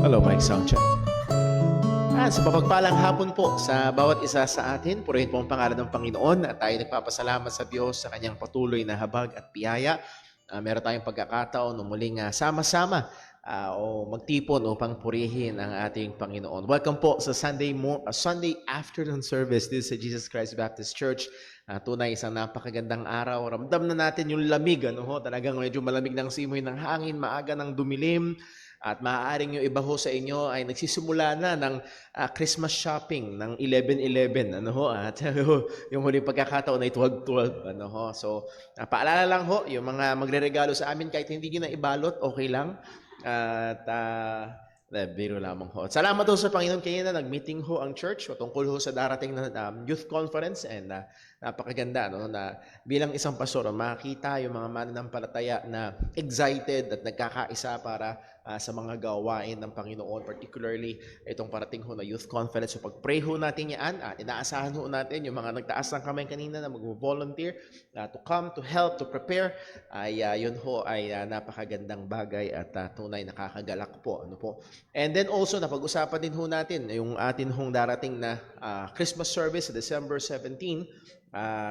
Hello, Mike Soundcheck. Sa mapagpalang hapon po sa bawat isa sa atin, purihin po ang pangalan ng Panginoon at tayo nagpapasalamat sa Diyos sa kanyang patuloy na habag at biyaya. Meron tayong pagkakataon na muling sama-sama o magtipon upang purihin ang ating Panginoon. Welcome po sa Sunday afternoon service dito sa Jesus Christ Baptist Church. Tunay isang napakagandang araw. Ramdam na natin yung lamig. Talagang medyo malamig ng simoy ng hangin, maaga ng dumilim. At maaaring yung iba ho sa inyo ay nagsisimula na ng Christmas shopping ng 11/11. At yung huling pagkakataon ay 12/12. So, paalala lang ho, yung mga magre-regalo sa amin kahit hindi nyo na ibalot, okay lang. At biro lamang ho. At salamat ho sa Panginoon kayo na nag-meeting ho ang church tungkol ho sa darating na youth conference and napakaganda na bilang isang pastor makita yung mga mananampalataya na excited at nagkakaisa para sa mga gawain ng Panginoon, particularly itong parating ho na youth conference. So pag-pray ho natin yan, inaasahan ho natin yung mga nagtaas ng kamay kanina na mag-volunteer to come, to help, to prepare, ay yun ho ay napakagandang bagay at tunay nakakagalak po. And then also, napag-usapan din ho natin yung atin hong darating na Christmas service sa December 17.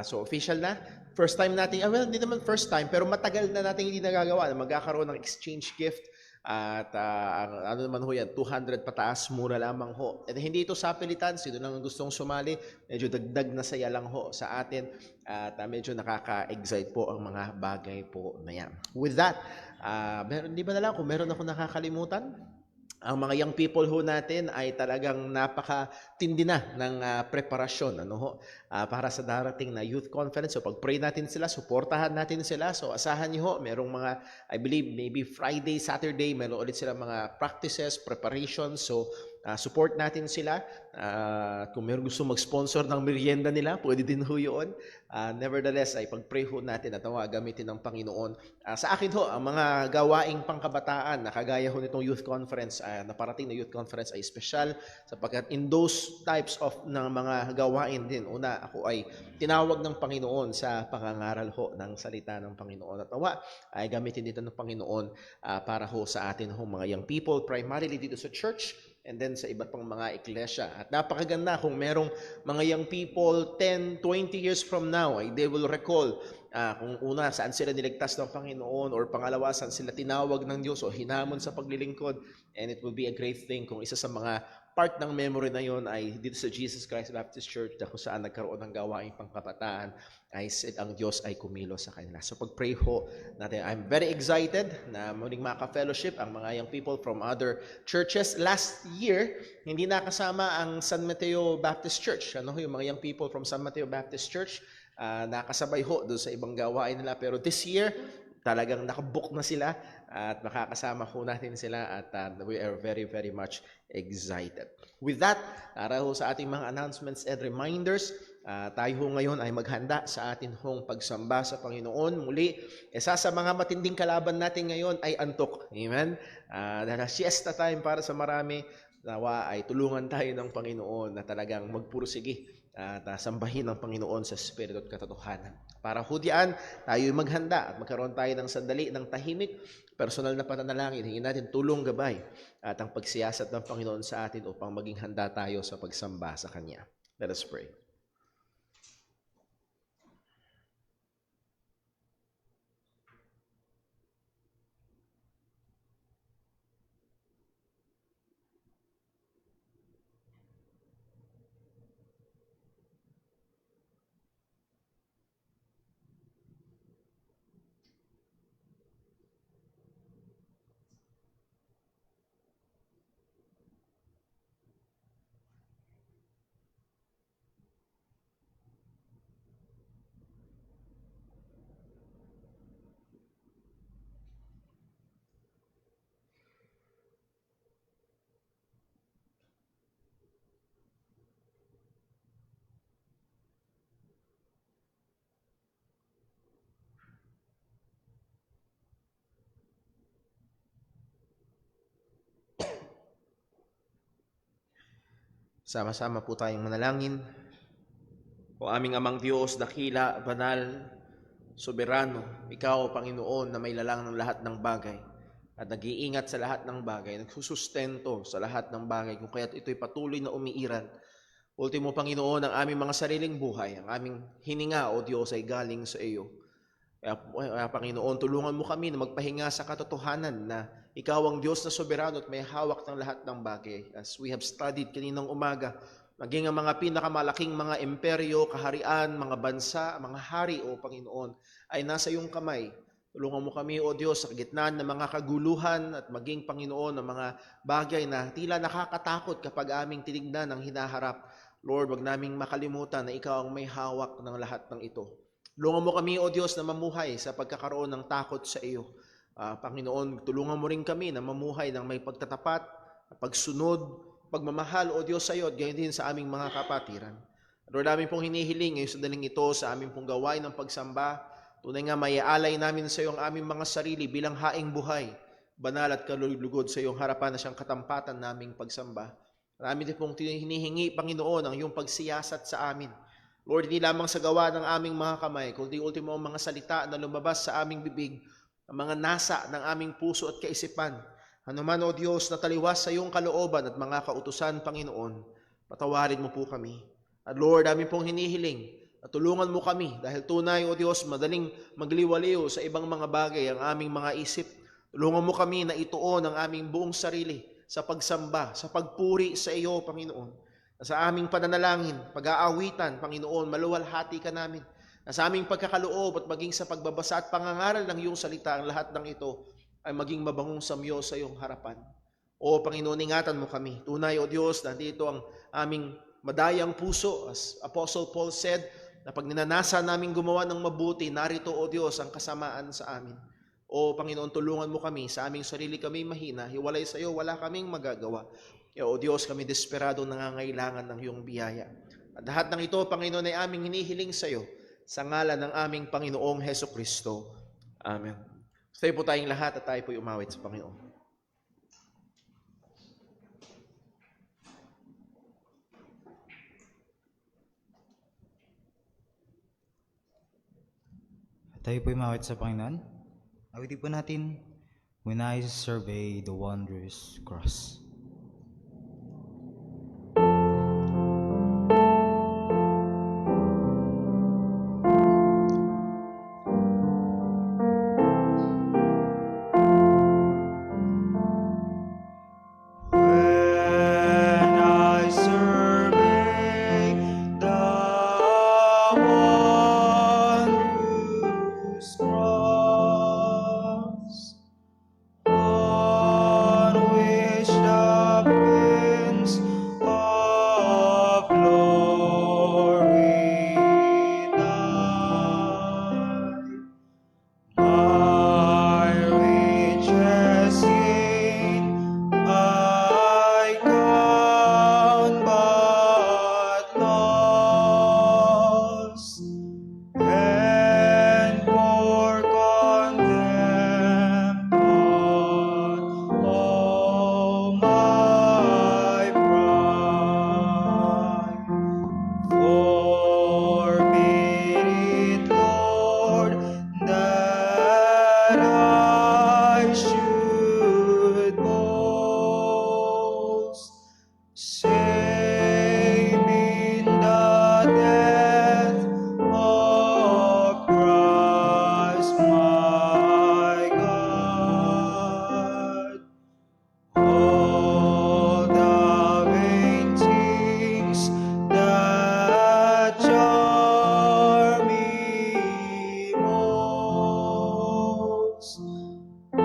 So official na. First time natin, well, hindi naman first time, pero matagal na natin hindi nagagawa na magkakaroon ng exchange gift. At ano naman ho yan, 200 pataas, mura lamang ho. At hindi ito sapilitan, sino nang gustong sumali, medyo dagdag na saya lang ho sa atin. At medyo nakaka-excite po ang mga bagay po na yan. With that, di ba na lang kung meron ako nakakalimutan? Ang mga young people ho natin ay talagang napakatindi na ng preparasyon para sa darating na youth conference. So pag-pray natin sila, suportahan natin sila. So asahan niyo ho, merong mga, I believe maybe Friday, Saturday, meron ulit sila mga practices, preparations. So support natin sila. Kung meron gusto mag-sponsor ng merienda nila, pwede din ho yun. Nevertheless, ay pag-pray ho natin at gamitin ng Panginoon. Sa akin ho, ang mga gawaing pangkabataan na kagaya ho nitong youth conference, na parating na youth conference ay special sapagkat in those types of ng mga gawain din, una ako ay tinawag ng Panginoon sa pangangaral ho ng salita ng Panginoon. At ay gamitin dito ng Panginoon para ho sa atin ho mga young people, primarily dito sa church, and then sa iba't pang mga iglesia. At napakaganda kung merong mga young people 10, 20 years from now, they will recall kung una, saan sila niligtas ng Panginoon, or pangalawa, saan sila tinawag ng Diyos o hinamon sa paglilingkod. And it will be a great thing kung isa sa mga part ng memory na yon ay dito sa Jesus Christ Baptist Church na kung saan nagkaroon ng gawaing pangkabataan ay ang Diyos ay kumilos sa kanila. So pag-pray ho natin, I'm very excited na muling maka-fellowship ang mga young people from other churches. Last year, hindi nakasama ang San Mateo Baptist Church. Yung mga young people from San Mateo Baptist Church, nakasabay ho doon sa ibang gawain nila. Pero this year, talagang nakabook na sila at makakasama ho natin sila at we are very, very much excited. With that, para ho sa ating mga announcements and reminders, tayo ho ngayon ay maghanda sa atin hong pagsamba sa Panginoon. Muli, isa sa mga matinding kalaban natin ngayon ay antok. Amen? Dahil siesta time para sa marami, nawa ay tulungan tayo ng Panginoon na talagang magpursige at sambahin ng Panginoon sa Espiritu at katotohanan. Para hudyaan, tayo maghanda at magkaroon tayo ng sandali ng tahimik, personal na pananalangin. Hingin natin tulong gabay at ang pagsiyasat ng Panginoon sa atin upang maging handa tayo sa pagsamba sa Kanya. Let us pray. Sama-sama po tayong manalangin. O aming amang Diyos, dakila, banal, soberano, Ikaw, Panginoon, na may lalang ng lahat ng bagay. at nag-iingat sa lahat ng bagay, nagsusustento sa lahat ng bagay, kung kaya't ito'y patuloy na umiiral. Ultimo, Panginoon, ang aming mga sariling buhay, ang aming hininga, O Diyos, ay galing sa iyo. Kaya Panginoon, tulungan mo kami na magpahinga sa katotohanan na Ikaw ang Diyos na soberano at may hawak ng lahat ng bagay. As we have studied kaninang umaga, maging ang mga pinakamalaking mga imperyo, kaharian, mga bansa, mga hari, O Panginoon, ay nasa iyong kamay. Tulungan mo kami, O Diyos, sa gitnaan ng mga kaguluhan at maging, Panginoon, ng mga bagay na tila nakakatakot kapag aming tinignan ang hinaharap. Lord, wag naming makalimutan na Ikaw ang may hawak ng lahat ng ito. Tulungan mo kami, O Diyos, na mamuhay sa pagkakaroon ng takot sa iyo. Panginoon, tulungan mo rin kami na mamuhay ng may pagtatapat, pagsunod, pagmamahal, O Diyos, sa iyo at gayon din sa aming mga kapatiran. Lord, namin pong hinihiling ngayon sa daling ito sa aming pong gawain ng pagsamba. Tunay nga maialay namin sa iyo ang aming mga sarili bilang haing buhay, banal at kalulugod sa iyong harapan na siyang katampatan naming pagsamba. Marami din pong hinihingi, Panginoon, ang iyong pagsiyasat sa amin. Lord, hindi lamang sa gawa ng aming mga kamay, kundi ultimo ang mga salita na lumabas sa aming bibig, ang mga nasa ng aming puso at kaisipan. Ano man, O Diyos, na taliwas sa iyong kalooban at mga kautusan, Panginoon, patawarin mo po kami. At Lord, amin pong hinihiling, at tulungan mo kami, dahil tunay, O Diyos, madaling magliwaliw sa ibang mga bagay ang aming mga isip. Tulungan mo kami na ituon ang aming buong sarili sa pagsamba, sa pagpuri sa iyo, Panginoon. Sa aming pananalangin, pag-aawitan, Panginoon, maluwalhati ka namin. Sa aming pagkakaloob at maging sa pagbabasa at pangangaral ng iyong salita, ang lahat ng ito ay maging mabangong samyo sa iyong harapan. O Panginoon, ingatan mo kami. Tunay, O Diyos, nandito ang aming madayang puso. As Apostle Paul said, na pag ninanasa namin gumawa ng mabuti, narito, O Diyos, ang kasamaan sa amin. O Panginoon, tulungan mo kami. Sa aming sarili kami mahina. Hiwalay sa iyo, wala kaming magagawa. O Diyos, kami desperado nangangailangan ng iyong biyaya. At lahat ng ito, Panginoon, ay aming hinihiling sa iyo sa ngalan ng aming Panginoong Heso Kristo. Amen. Tayo po tayong lahat at tayo po'y umawit sa Panginoon. Tayo po'y umawit sa Panginoon. Awitin po natin, When I Survey the Wondrous Cross.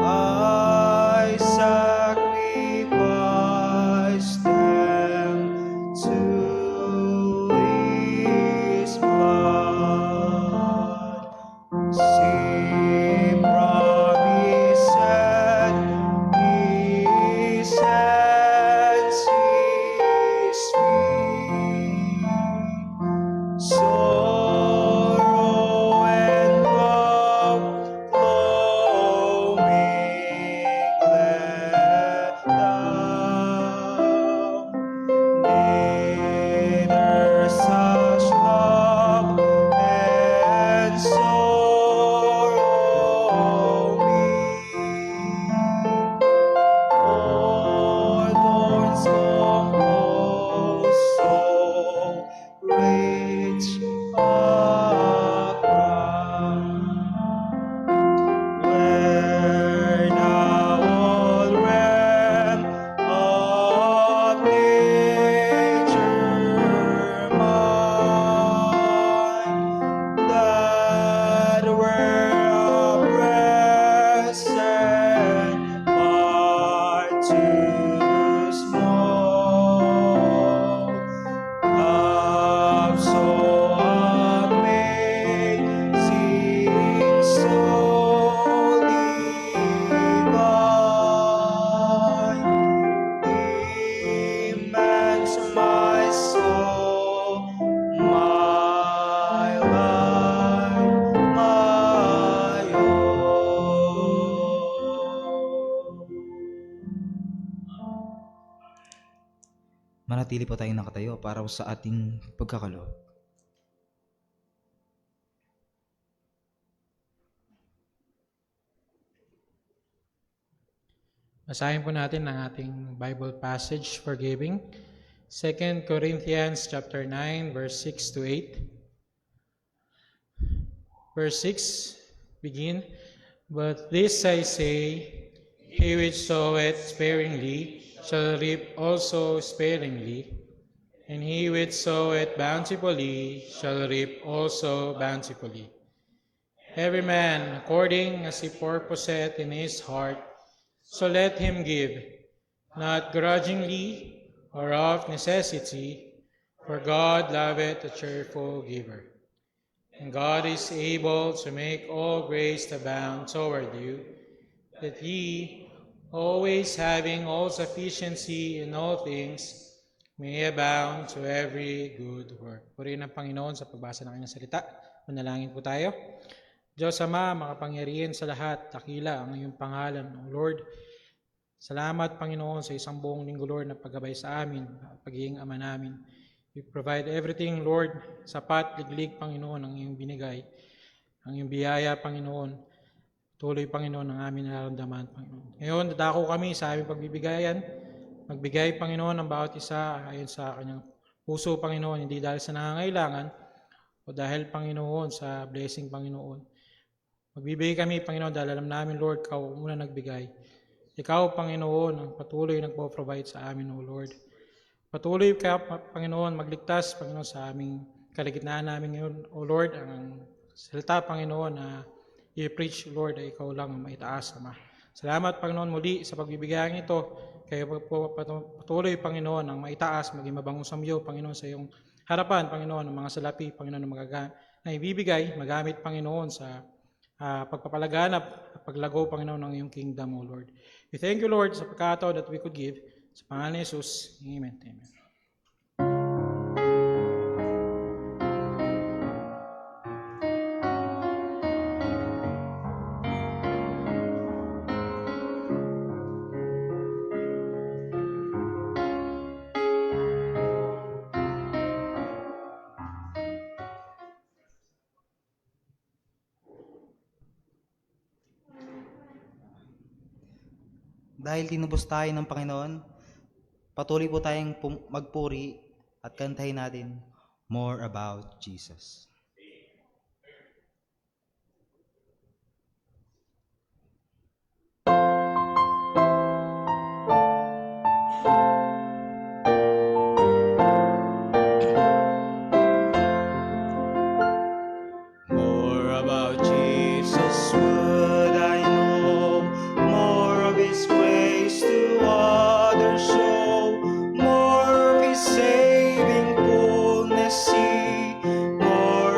I sacrifice them. manatili po tayong nakatayo para sa ating pagkakaloob. Basahin po natin ang ating Bible passage for giving. 2 Corinthians chapter 9, verse 6 to 8. Verse 6, begin. But this I say, he which soweth sparingly shall reap also sparingly, and he which soweth bountifully shall reap also bountifully. Every man according as he purposeth in his heart, so let him give, not grudgingly or of necessity, for God loveth a cheerful giver. And God is able to make all grace abound toward you, that ye, always having all sufficiency in all things, may abound to every good work. Purihin ang Panginoon sa pagbasa ng kanyang salita. Manalangin po tayo. Diyos Ama, makapangyarihan sa lahat, dakila ang iyong pangalan, O Lord. Salamat, Panginoon, sa isang buong linggo, Lord, na paggabay sa amin, pagiging ama namin. We provide everything, Lord, sapat, liglig, Panginoon, ang iyong binigay, ang iyong biyaya, Panginoon. Tuloy, Panginoon, ang aming nararamdaman, Panginoon. Ngayon, dadako kami sa aming pagbibigayan. Magbigay, Panginoon, ng bawat isa ayon sa kanyang puso, Panginoon, hindi dahil sa nangangailangan, o dahil, Panginoon, sa blessing, Panginoon. Magbibigay kami, Panginoon, dahil alam namin, Lord, ikaw muna nagbigay. Ikaw, Panginoon, ang patuloy nagpo-provide sa amin, O Lord. Patuloy ka, Panginoon, magligtas, Panginoon, sa aming kaligitnaan namin ngayon, O Lord, ang salita, Panginoon, na i-preach, Lord, ay ikaw lang ang maitaas, Ama. Salamat, Panginoon, muli sa pagbibigayan ito. Kayo po patuloy, Panginoon, ang maitaas, maging mabango sa iyo, Panginoon, sa iyong harapan, Panginoon, ng mga salapi, Panginoon, na ibibigay, magamit, Panginoon, sa pagpapalaganap at paglago, Panginoon, ng iyong kingdom, O Lord. We thank you, Lord, sa pagkataon that we could give. Sa pangalan ni Jesus, Amen. Amen. Dahil tinubos tayo ng Panginoon, patuloy po tayong magpuri at kantahin natin more about Jesus. More about Jesus Would I know more of His grace to others show, more of His saving fullness see, more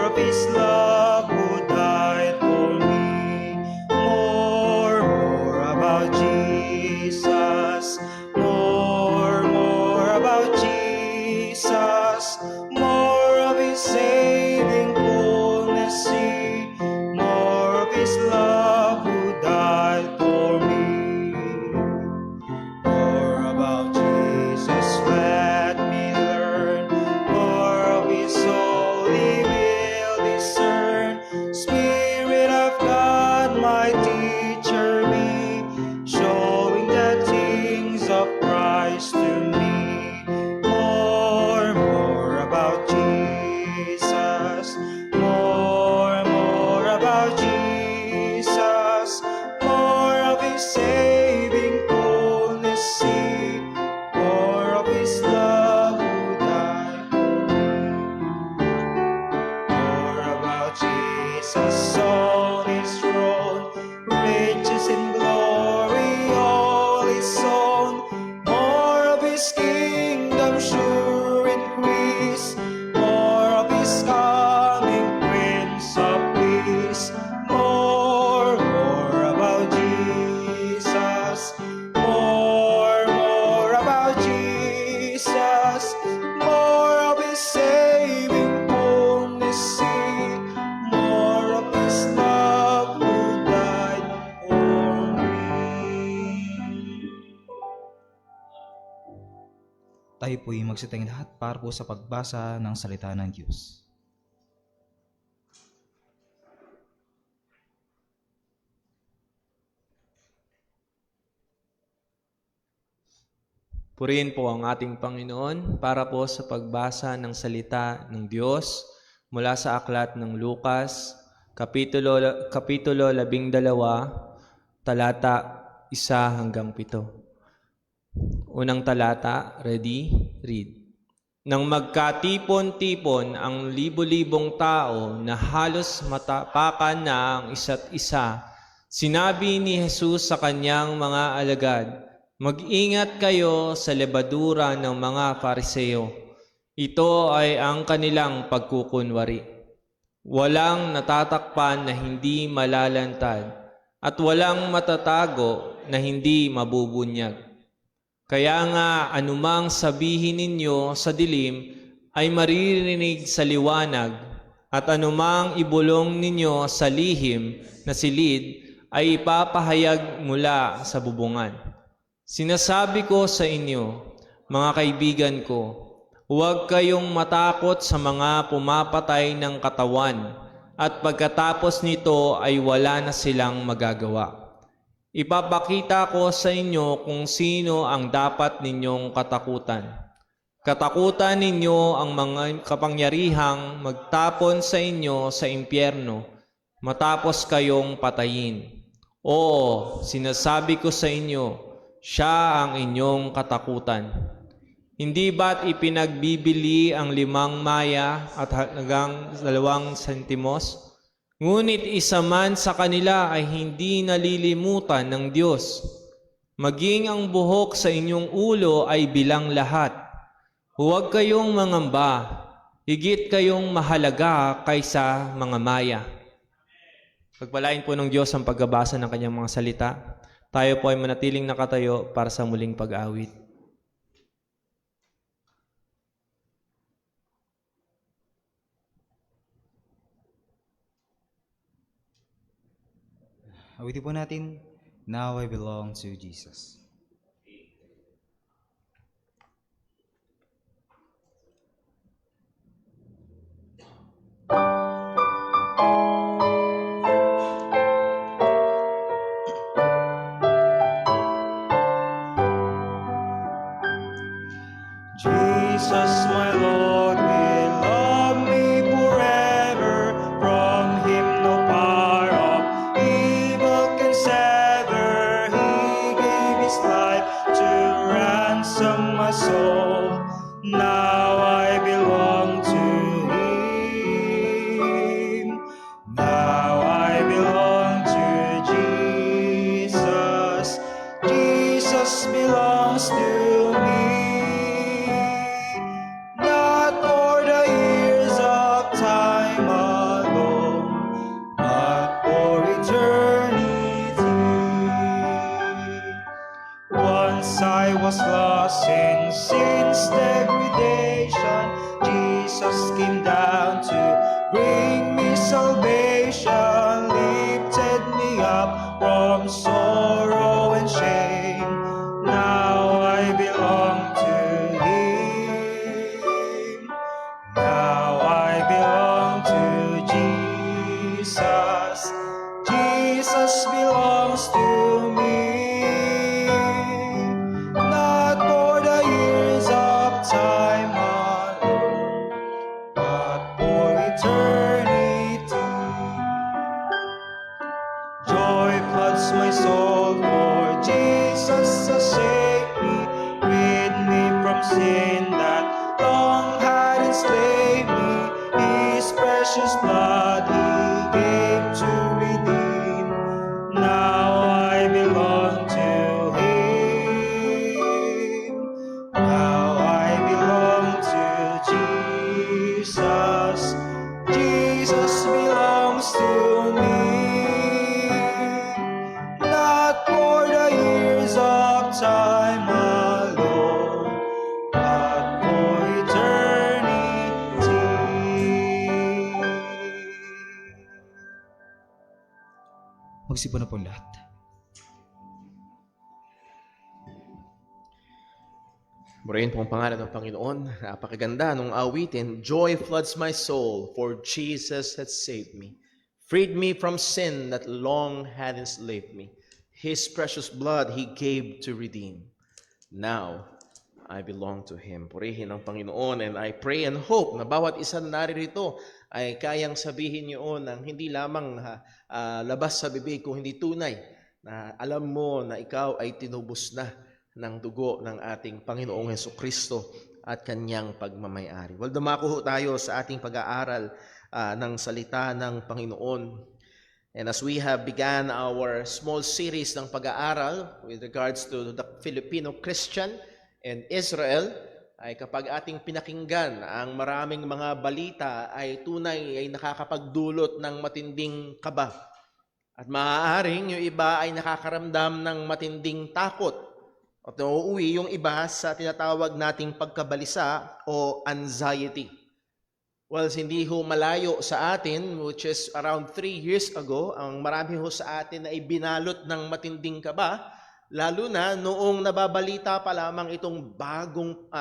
tayo po'y magsiteng lahat para po sa pagbasa ng salita ng Diyos. Purihin po ang ating Panginoon para po sa pagbasa ng salita ng Diyos mula sa aklat ng Lucas, Kapitulo 12, talata 1 hanggang 7. Unang talata, ready? Read. Nang magkatipon-tipon ang libo-libong tao na halos matapakan na ang isa't isa, sinabi ni Jesus sa kanyang mga alagad, "Mag-ingat kayo sa lebadura ng mga Fariseo. Ito ay ang kanilang pagkukunwari. Walang natatakpan na hindi malalantad at walang matatago na hindi mabubunyag. Kaya nga anumang sabihin ninyo sa dilim ay maririnig sa liwanag at anumang ibulong ninyo sa lihim na silid ay ipapahayag mula sa bubungan. Sinasabi ko sa inyo, mga kaibigan ko, huwag kayong matakot sa mga pumapatay ng katawan at pagkatapos nito ay wala na silang magagawa. Ipapakita ko sa inyo kung sino ang dapat ninyong katakutan. Katakutan ninyo ang mga kapangyarihang magtapon sa inyo sa impyerno matapos kayong patayin. Oo, sinasabi ko sa inyo, siya ang inyong katakutan. Hindi ba't ipinagbibili ang 5 maya at hanggang 2 sentimos? Ngunit isa man sa kanila ay hindi nalilimutan ng Diyos. Maging ang buhok sa inyong ulo ay bilang lahat. Huwag kayong mangamba, higit kayong mahalaga kaysa mga maya." Pagpalain po ng Diyos ang pagbabasa ng kanyang mga salita. Tayo po ay manatiling nakatayo para sa muling pag-awit. Awitin po natin, Now I Belong to Jesus. Jesus, my Lord, will love me forever. From Him no power of evil can sever. He gave His life to ransom my soul. Now I belong to Him. Now I belong to Jesus. Jesus belongs to me. Not for the years of time alone, but for eternity. Once I was lost in sin's degradation, Jesus came down to bring me salvation, lifted me up from sorrow and shame. Now I belong to Him. Now I belong to Jesus. Jesus belongs to me. Not for the years of time alone, but for eternity. Joy floods my soul, for Jesus has saved me, rid me from sin that long had enslaved me. His precious blood He gave to redeem. Now I belong to Him. Now I belong to Jesus. Jesus belongs to me. Not for the years of time alone, but for eternity. Magsipo na po lahat. Purihin po ang pangalan ng Panginoon. Napakaganda nung awitin. Joy floods my soul, for Jesus has saved me. Freed me from sin that long had enslaved me. His precious blood He gave to redeem. Now, I belong to Him. Purihin ang Panginoon, and I pray and hope na bawat isa na naririto ay kayang sabihin niyo ng hindi lamang labas sa bibig, kung hindi tunay na alam mo na ikaw ay tinubos na ng dugo ng ating Panginoong Hesukristo at Kanyang pagmamayari. Well, dumako ho tayo sa ating pag-aaral ng salita ng Panginoon. And as we have began our small series ng pag-aaral with regards to the Filipino Christian and Israel, ay kapag ating pinakinggan ang maraming mga balita ay tunay ay nakakapagdulot ng matinding kaba. At maaaring yung iba ay nakakaramdam ng matinding takot. At nauuwi yung iba sa tinatawag nating pagkabalisa o anxiety. Well, hindi ho malayo sa atin, which is around 3 years ago, ang marami ho sa atin ay binalot ng matinding kaba, lalo na noong nababalita pa lamang itong bagong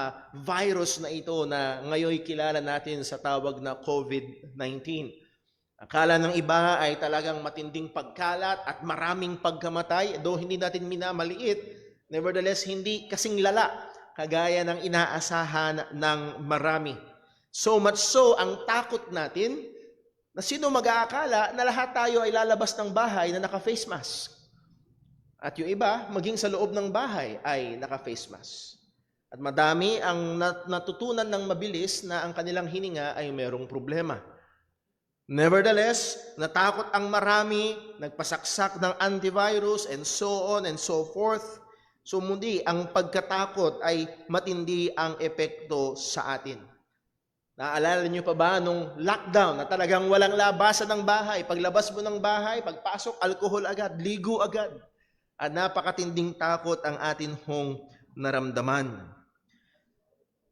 virus na ito na ngayon kilala natin sa tawag na COVID-19. Akala ng iba ay talagang matinding pagkalat at maraming pagkamatay, though hindi natin minamaliit. Nevertheless, hindi kasing lala kagaya ng inaasahan ng marami. So much so, ang takot natin na sino mag-aakala na lahat tayo ay lalabas ng bahay na naka-face mask. At yung iba, maging sa loob ng bahay ay naka-face mask. At madami ang natutunan ng mabilis na ang kanilang hininga ay merong problema. Nevertheless, natakot ang marami, nagpasaksak ng antivirus and so on and so forth. So muli, ang pagkatakot ay matindi ang epekto sa atin. Naalala niyo pa ba nung lockdown na talagang walang labasan ng bahay? Paglabas mo ng bahay, pagpasok, alcohol agad, ligo agad. At napakatinding takot ang atin hong naramdaman.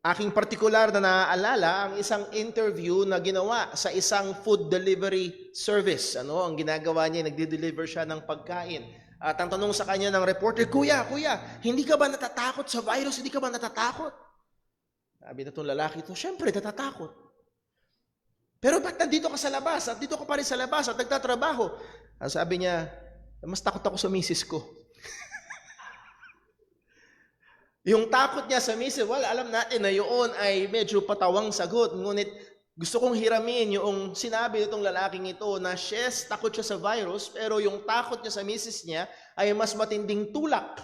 Aking partikular na naaalala ang isang interview na ginawa sa isang food delivery service. Ang ginagawa niya, nagde-deliver siya ng pagkain. At ang tanong sa kanya ng reporter, Kuya, hindi ka ba natatakot sa virus? Hindi ka ba natatakot? Sabi na itong lalaki ito, syempre natatakot. Pero ba't nandito ka sa labas? At dito ka pa rin sa labas at nagtatrabaho? Ang sabi niya, mas takot ako sa misis ko. Yung takot niya sa misis, well, alam natin na yun ay medyo patawang sagot. Ngunit gusto kong hiramin yung sinabi nitong lalaking ito na yes, takot siya sa virus, pero yung takot niya sa misis niya ay mas matinding tulak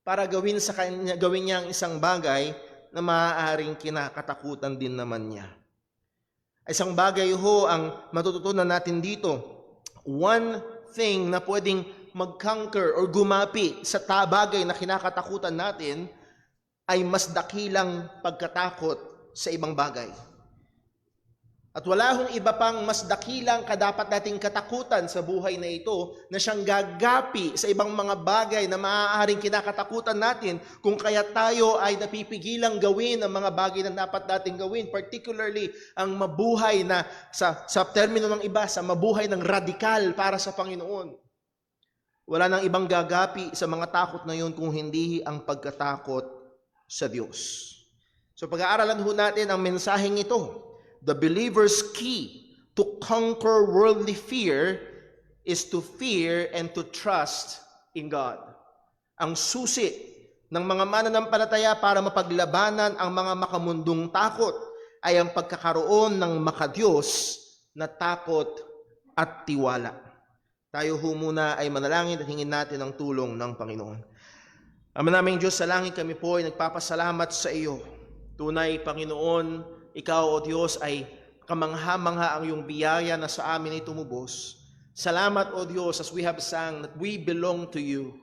para gawin niya ang isang bagay na maaaring kinakatakutan din naman niya. Isang bagay ho ang matututunan natin dito. One thing na pwedeng mag-conquer or gumapi sa bagay na kinakatakutan natin ay mas dakilang pagkatakot sa ibang bagay. At wala hong iba pang mas dakilang kadapat nating katakutan sa buhay na ito na siyang gagapi sa ibang mga bagay na maaaring kinakatakutan natin kung kaya tayo ay napipigilang gawin ang mga bagay na dapat nating gawin. Particularly ang mabuhay na sa termino ng iba, sa mabuhay ng radikal para sa Panginoon. Wala nang ibang gagapi sa mga takot na yun kung hindi ang pagkatakot sa Diyos. So pag-aaralan ho natin ang mensaheng ito. The believer's key to conquer worldly fear is to fear and to trust in God. Ang susi ng mga mananampalataya para mapaglabanan ang mga makamundong takot ay ang pagkakaroon ng makadiyos na takot at tiwala. Tayo ho muna ay manalangin at hingin natin ang tulong ng Panginoon. Ama naming Diyos sa langit, kami po ay nagpapasalamat sa iyo. Tunay, Panginoon, Ikaw, O Diyos, ay kamangha-mangha ang iyong biyaya na sa amin ay tumubos. Salamat, O Diyos, as we have sang that we belong to you.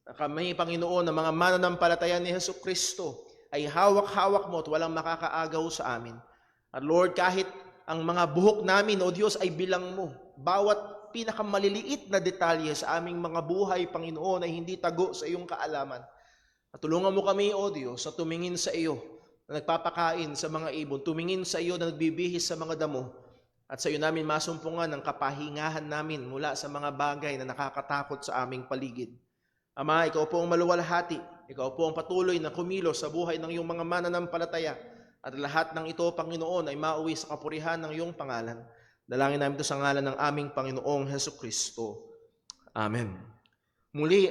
Na kami, Panginoon, na mga mananampalataya ni Hesukristo ay hawak-hawak mo at walang makakaagaw sa amin. At Lord, kahit ang mga buhok namin, O Diyos, ay bilang mo. Bawat pinakamaliliit na detalye sa aming mga buhay, Panginoon, ay hindi tago sa iyong kaalaman. At tulungan mo kami, O Diyos, sa tumingin sa iyo, na nagpapakain sa mga ibon, tumingin sa iyo na nagbibihis sa mga damo, at sa iyo namin masumpungan ang kapahingahan namin mula sa mga bagay na nakakatakot sa aming paligid. Ama, ikaw po ang maluwalhati. Ikaw po ang patuloy na kumilos sa buhay ng iyong mga mananampalataya. At lahat ng ito, Panginoon, ay mauwi sa kapurihan ng iyong pangalan. Dalangin namin ito sa ngalan ng aming Panginoong Hesukristo. Amen. Muli,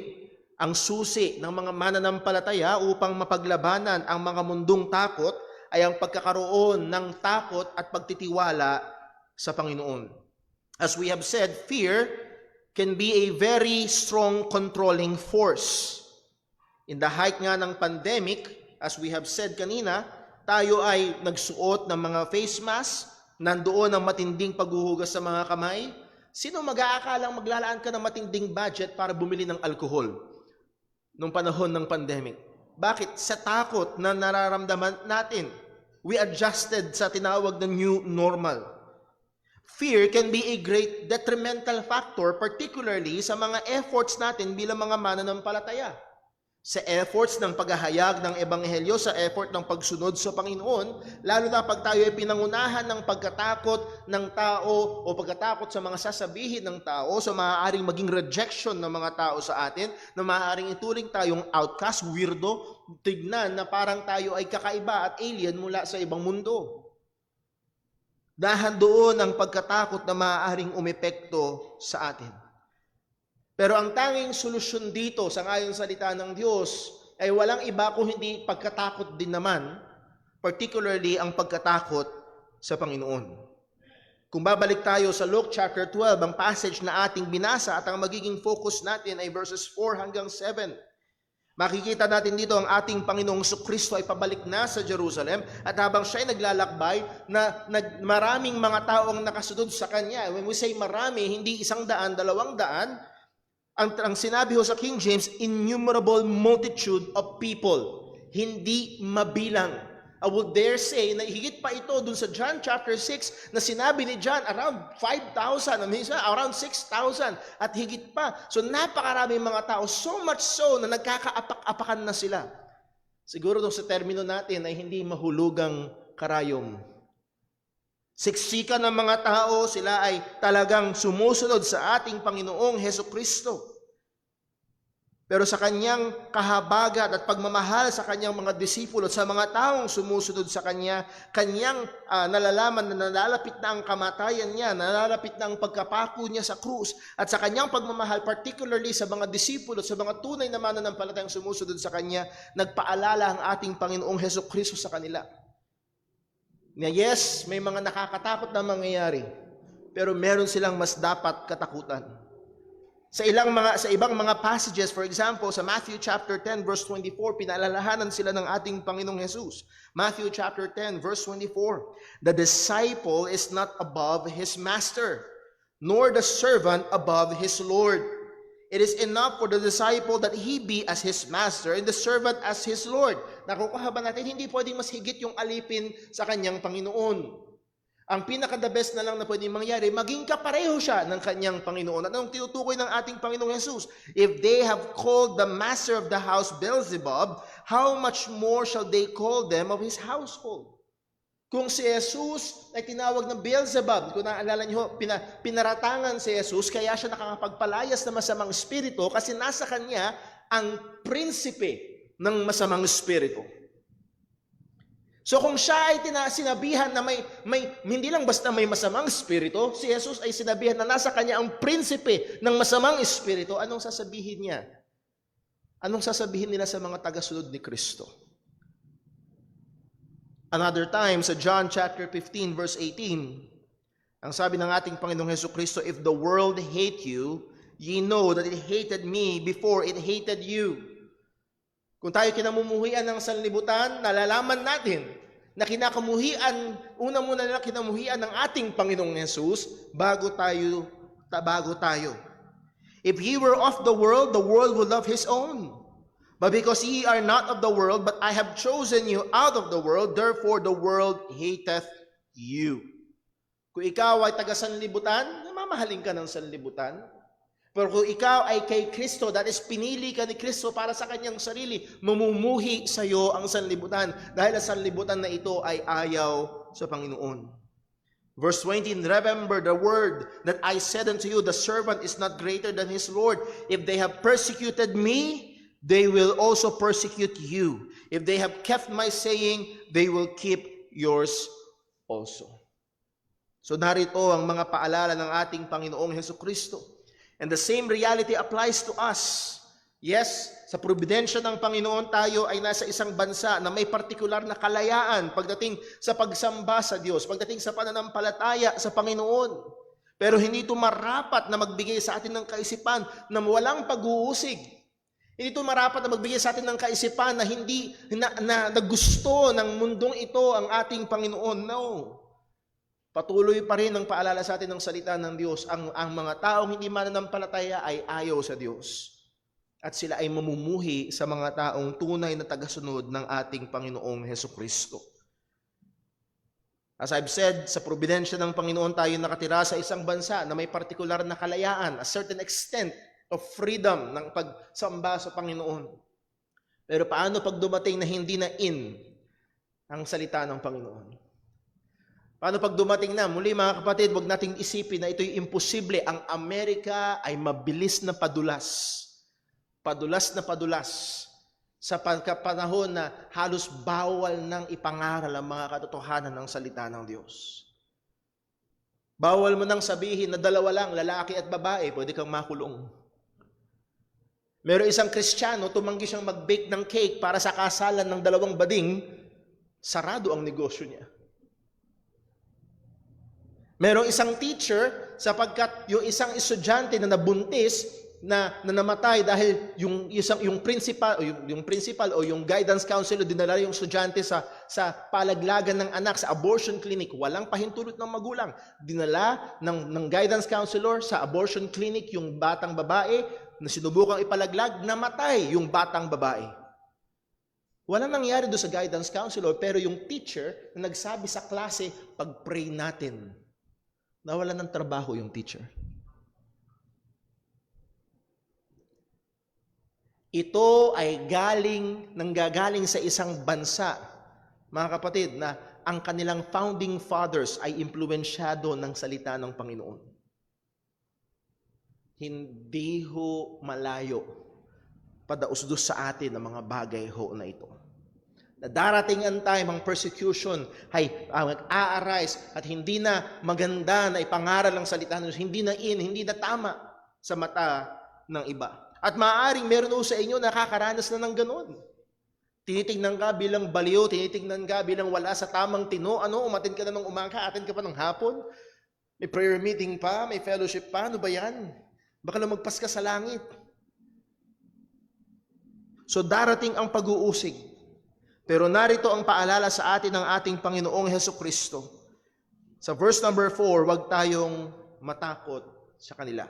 ang susi ng mga mananampalataya upang mapaglabanan ang mga mundong takot ay ang pagkakaroon ng takot at pagtitiwala sa Panginoon. As we have said, fear can be a very strong controlling force. In the height nga ng pandemic, as we have said kanina, tayo ay nagsuot ng mga face mask, nandoon ang matinding paghuhugas sa mga kamay. Sino mag-aakalang maglalaan ka ng matinding budget para bumili ng alkohol nung panahon ng pandemic? Bakit? Sa takot na nararamdaman natin. We adjusted sa tinawag na new normal. Fear can be a great detrimental factor, particularly sa mga efforts natin bilang mga mananampalataya. Sa efforts ng paghahayag ng Ebanghelyo, sa effort ng pagsunod sa Panginoon, lalo na pag tayo ay pinangunahan ng pagkatakot ng tao o pagkatakot sa mga sasabihin ng tao, sa maaaring maging rejection ng mga tao sa atin, na maaaring ituring tayong outcast, weirdo, tignan na parang tayo ay kakaiba at alien mula sa ibang mundo. Dahan doon ang pagkatakot na maaaring umepekto sa atin. Pero ang tanging solusyon dito sa ngayong salita ng Diyos ay walang iba kung hindi pagkatakot din naman, particularly ang pagkatakot sa Panginoon. Kung babalik tayo sa Luke chapter 12, ang passage na ating binasa at ang magiging focus natin ay verses 4 hanggang 7. Makikita natin dito ang ating Panginoong Kristo ay pabalik na sa Jerusalem at habang siya ay naglalakbay na maraming mga taong nakasunod sa Kanya. When we say marami, hindi 100, 200, ang sinabi ho sa King James, innumerable multitude of people. Hindi mabilang. I would dare say na higit pa ito dun sa John chapter 6 na sinabi ni John around 5,000, around 6,000 at higit pa. So napakaraming mga tao, so much so na nagkakaapak-apakan na sila. Siguro dun sa termino natin ay hindi mahulugang karayom. Siksikan ng mga tao, sila ay talagang sumusunod sa ating Panginoong Hesukristo. Pero sa kanyang kahabagan at pagmamahal sa kanyang mga disipulo, sa mga taong sumusunod sa kanya, kanyang nalalaman na nalalapit na ang kamatayan niya, nalalapit na ang pagkapako niya sa krus, at sa kanyang pagmamahal, particularly sa mga disipulo, sa mga tunay na mananampalatayang sumusunod sa kanya, nagpaalala ang ating Panginoong Hesukristo sa kanila. Na yes, may mga nakakatakot na mangyayari, pero meron silang mas dapat katakutan. Sa ibang mga passages, for example, sa Matthew chapter 10 verse 24, pinaalalahanan sila ng ating Panginoong Jesus. Matthew chapter 10 verse 24, the disciple is not above his master, nor the servant above his Lord. It is enough for the disciple that he be as his master and the servant as his Lord. Nakukuha ba natin? Hindi pwedeng mas higit yung alipin sa kanyang Panginoon. Ang pinaka-the best na lang na pwedeng mangyari, maging kapareho siya ng kanyang Panginoon. At anong tinutukoy ng ating Panginoong Jesus? If they have called the master of the house Beelzebub, how much more shall they call them of his household? Kung si Jesus ay tinawag ng Beelzebub, kung naalala niyo, pinaratangan si Jesus, kaya siya nakakapagpalayas ng masamang espiritu kasi nasa kanya ang prinsipe ng masamang espiritu. So kung siya ay sinabihan na hindi lang basta may masamang espiritu, si Jesus ay sinabihan na nasa kanya ang prinsipe ng masamang espiritu, anong sasabihin niya? Anong sasabihin nila sa mga tagasunod ni Kristo? Another time, sa John chapter 15, verse 18, ang sabi ng ating Panginoong Hesukristo, if the world hate you, ye know that it hated me before it hated you. Kung tayo kinamumuhian ng sanlibutan, nalalaman natin na una muna nila kinamuhian ng ating Panginoong Jesus bago tayo. If ye were of the world would love his own. But because ye are not of the world, but I have chosen you out of the world, therefore the world hateth you. Kung ikaw ay taga-sanlibutan, mamahalin ka ng sanlibutan. Pero kung ikaw ay kay Kristo, that is, pinili ka ni Kristo para sa kanyang sarili, mamumuhi sa iyo ang sanlibutan. Dahil ang sanlibutan na ito ay ayaw sa Panginoon. Verse 20, remember the word that I said unto you, the servant is not greater than his Lord. If they have persecuted me, they will also persecute you. If they have kept my saying, they will keep yours also. So narito ang mga paalala ng ating Panginoong Hesukristo. And the same reality applies to us. Yes, sa providensya ng Panginoon tayo ay nasa isang bansa na may partikular na kalayaan pagdating sa pagsamba sa Diyos, pagdating sa pananampalataya sa Panginoon. Pero hindi ito marapat na magbigay sa atin ng kaisipan na walang pag-uusig. Hindi ito marapat na magbigay sa atin ng kaisipan na hindi na gusto ng mundong ito ang ating Panginoon. No. Patuloy pa rin ang paalala sa atin ng salita ng Diyos. Ang mga taong hindi mananampalataya ay ayaw sa Diyos. At sila ay mamumuhi sa mga taong tunay na tagasunod ng ating Panginoong Hesukristo. As I've said, sa providensya ng Panginoon tayo nakatira sa isang bansa na may partikular na kalayaan, a certain extent of freedom ng pagsamba sa Panginoon. Pero paano pag dumating na hindi na in ang salita ng Panginoon? Paano pag dumating na? Muli mga kapatid, wag nating isipin na ito'y imposible. Ang Amerika ay mabilis na padulas. Padulas na padulas sa pagkapanahon na halos bawal nang ipangaral ang mga katotohanan ng salita ng Diyos. Bawal mo nang sabihin na dalawa lang, lalaki at babae, pwede kang makulong. Meron isang Kristiyano, tumanggi siyang mag-bake ng cake para sa kasalan ng dalawang bading, sarado ang negosyo niya. Merong isang teacher sapagkat yung isang estudyante na nabuntis na namatay dahil yung principal o yung guidance counselor dinala yung estudyante sa palaglagan ng anak sa abortion clinic, walang pahintulot ng magulang. Dinala ng guidance counselor sa abortion clinic yung batang babae na sinubukang ipalaglag, namatay yung batang babae. Walang nangyari doon sa guidance counselor, pero yung teacher na nagsabi sa klase, pag-pray natin. Nawalan ng trabaho yung teacher. Ito ay nanggagaling sa isang bansa, mga kapatid, na ang kanilang founding fathers ay impluwensyado ng salita ng Panginoon. Hindi ho malayo padausdos sa atin ang mga bagay ho na ito. Na darating ang time, ang persecution ay mag-a-arise at hindi na maganda na ipangaral ang salita ng Diyos, hindi na tama sa mata ng iba. At maaaring meron o sa inyo nakakaranas na ng ganun. Tinitingnan ka bilang baliw, tinitingnan ka bilang wala sa tamang tino, umatin ka na ng umaga, atin ka pa ng hapon, may prayer meeting pa, may fellowship pa, ano ba yan? Baka lang magpas ka sa langit. So darating ang pag-uusig. Pero narito ang paalala sa atin ng ating Panginoong Hesukristo. Sa verse number 4, huwag tayong matakot sa kanila.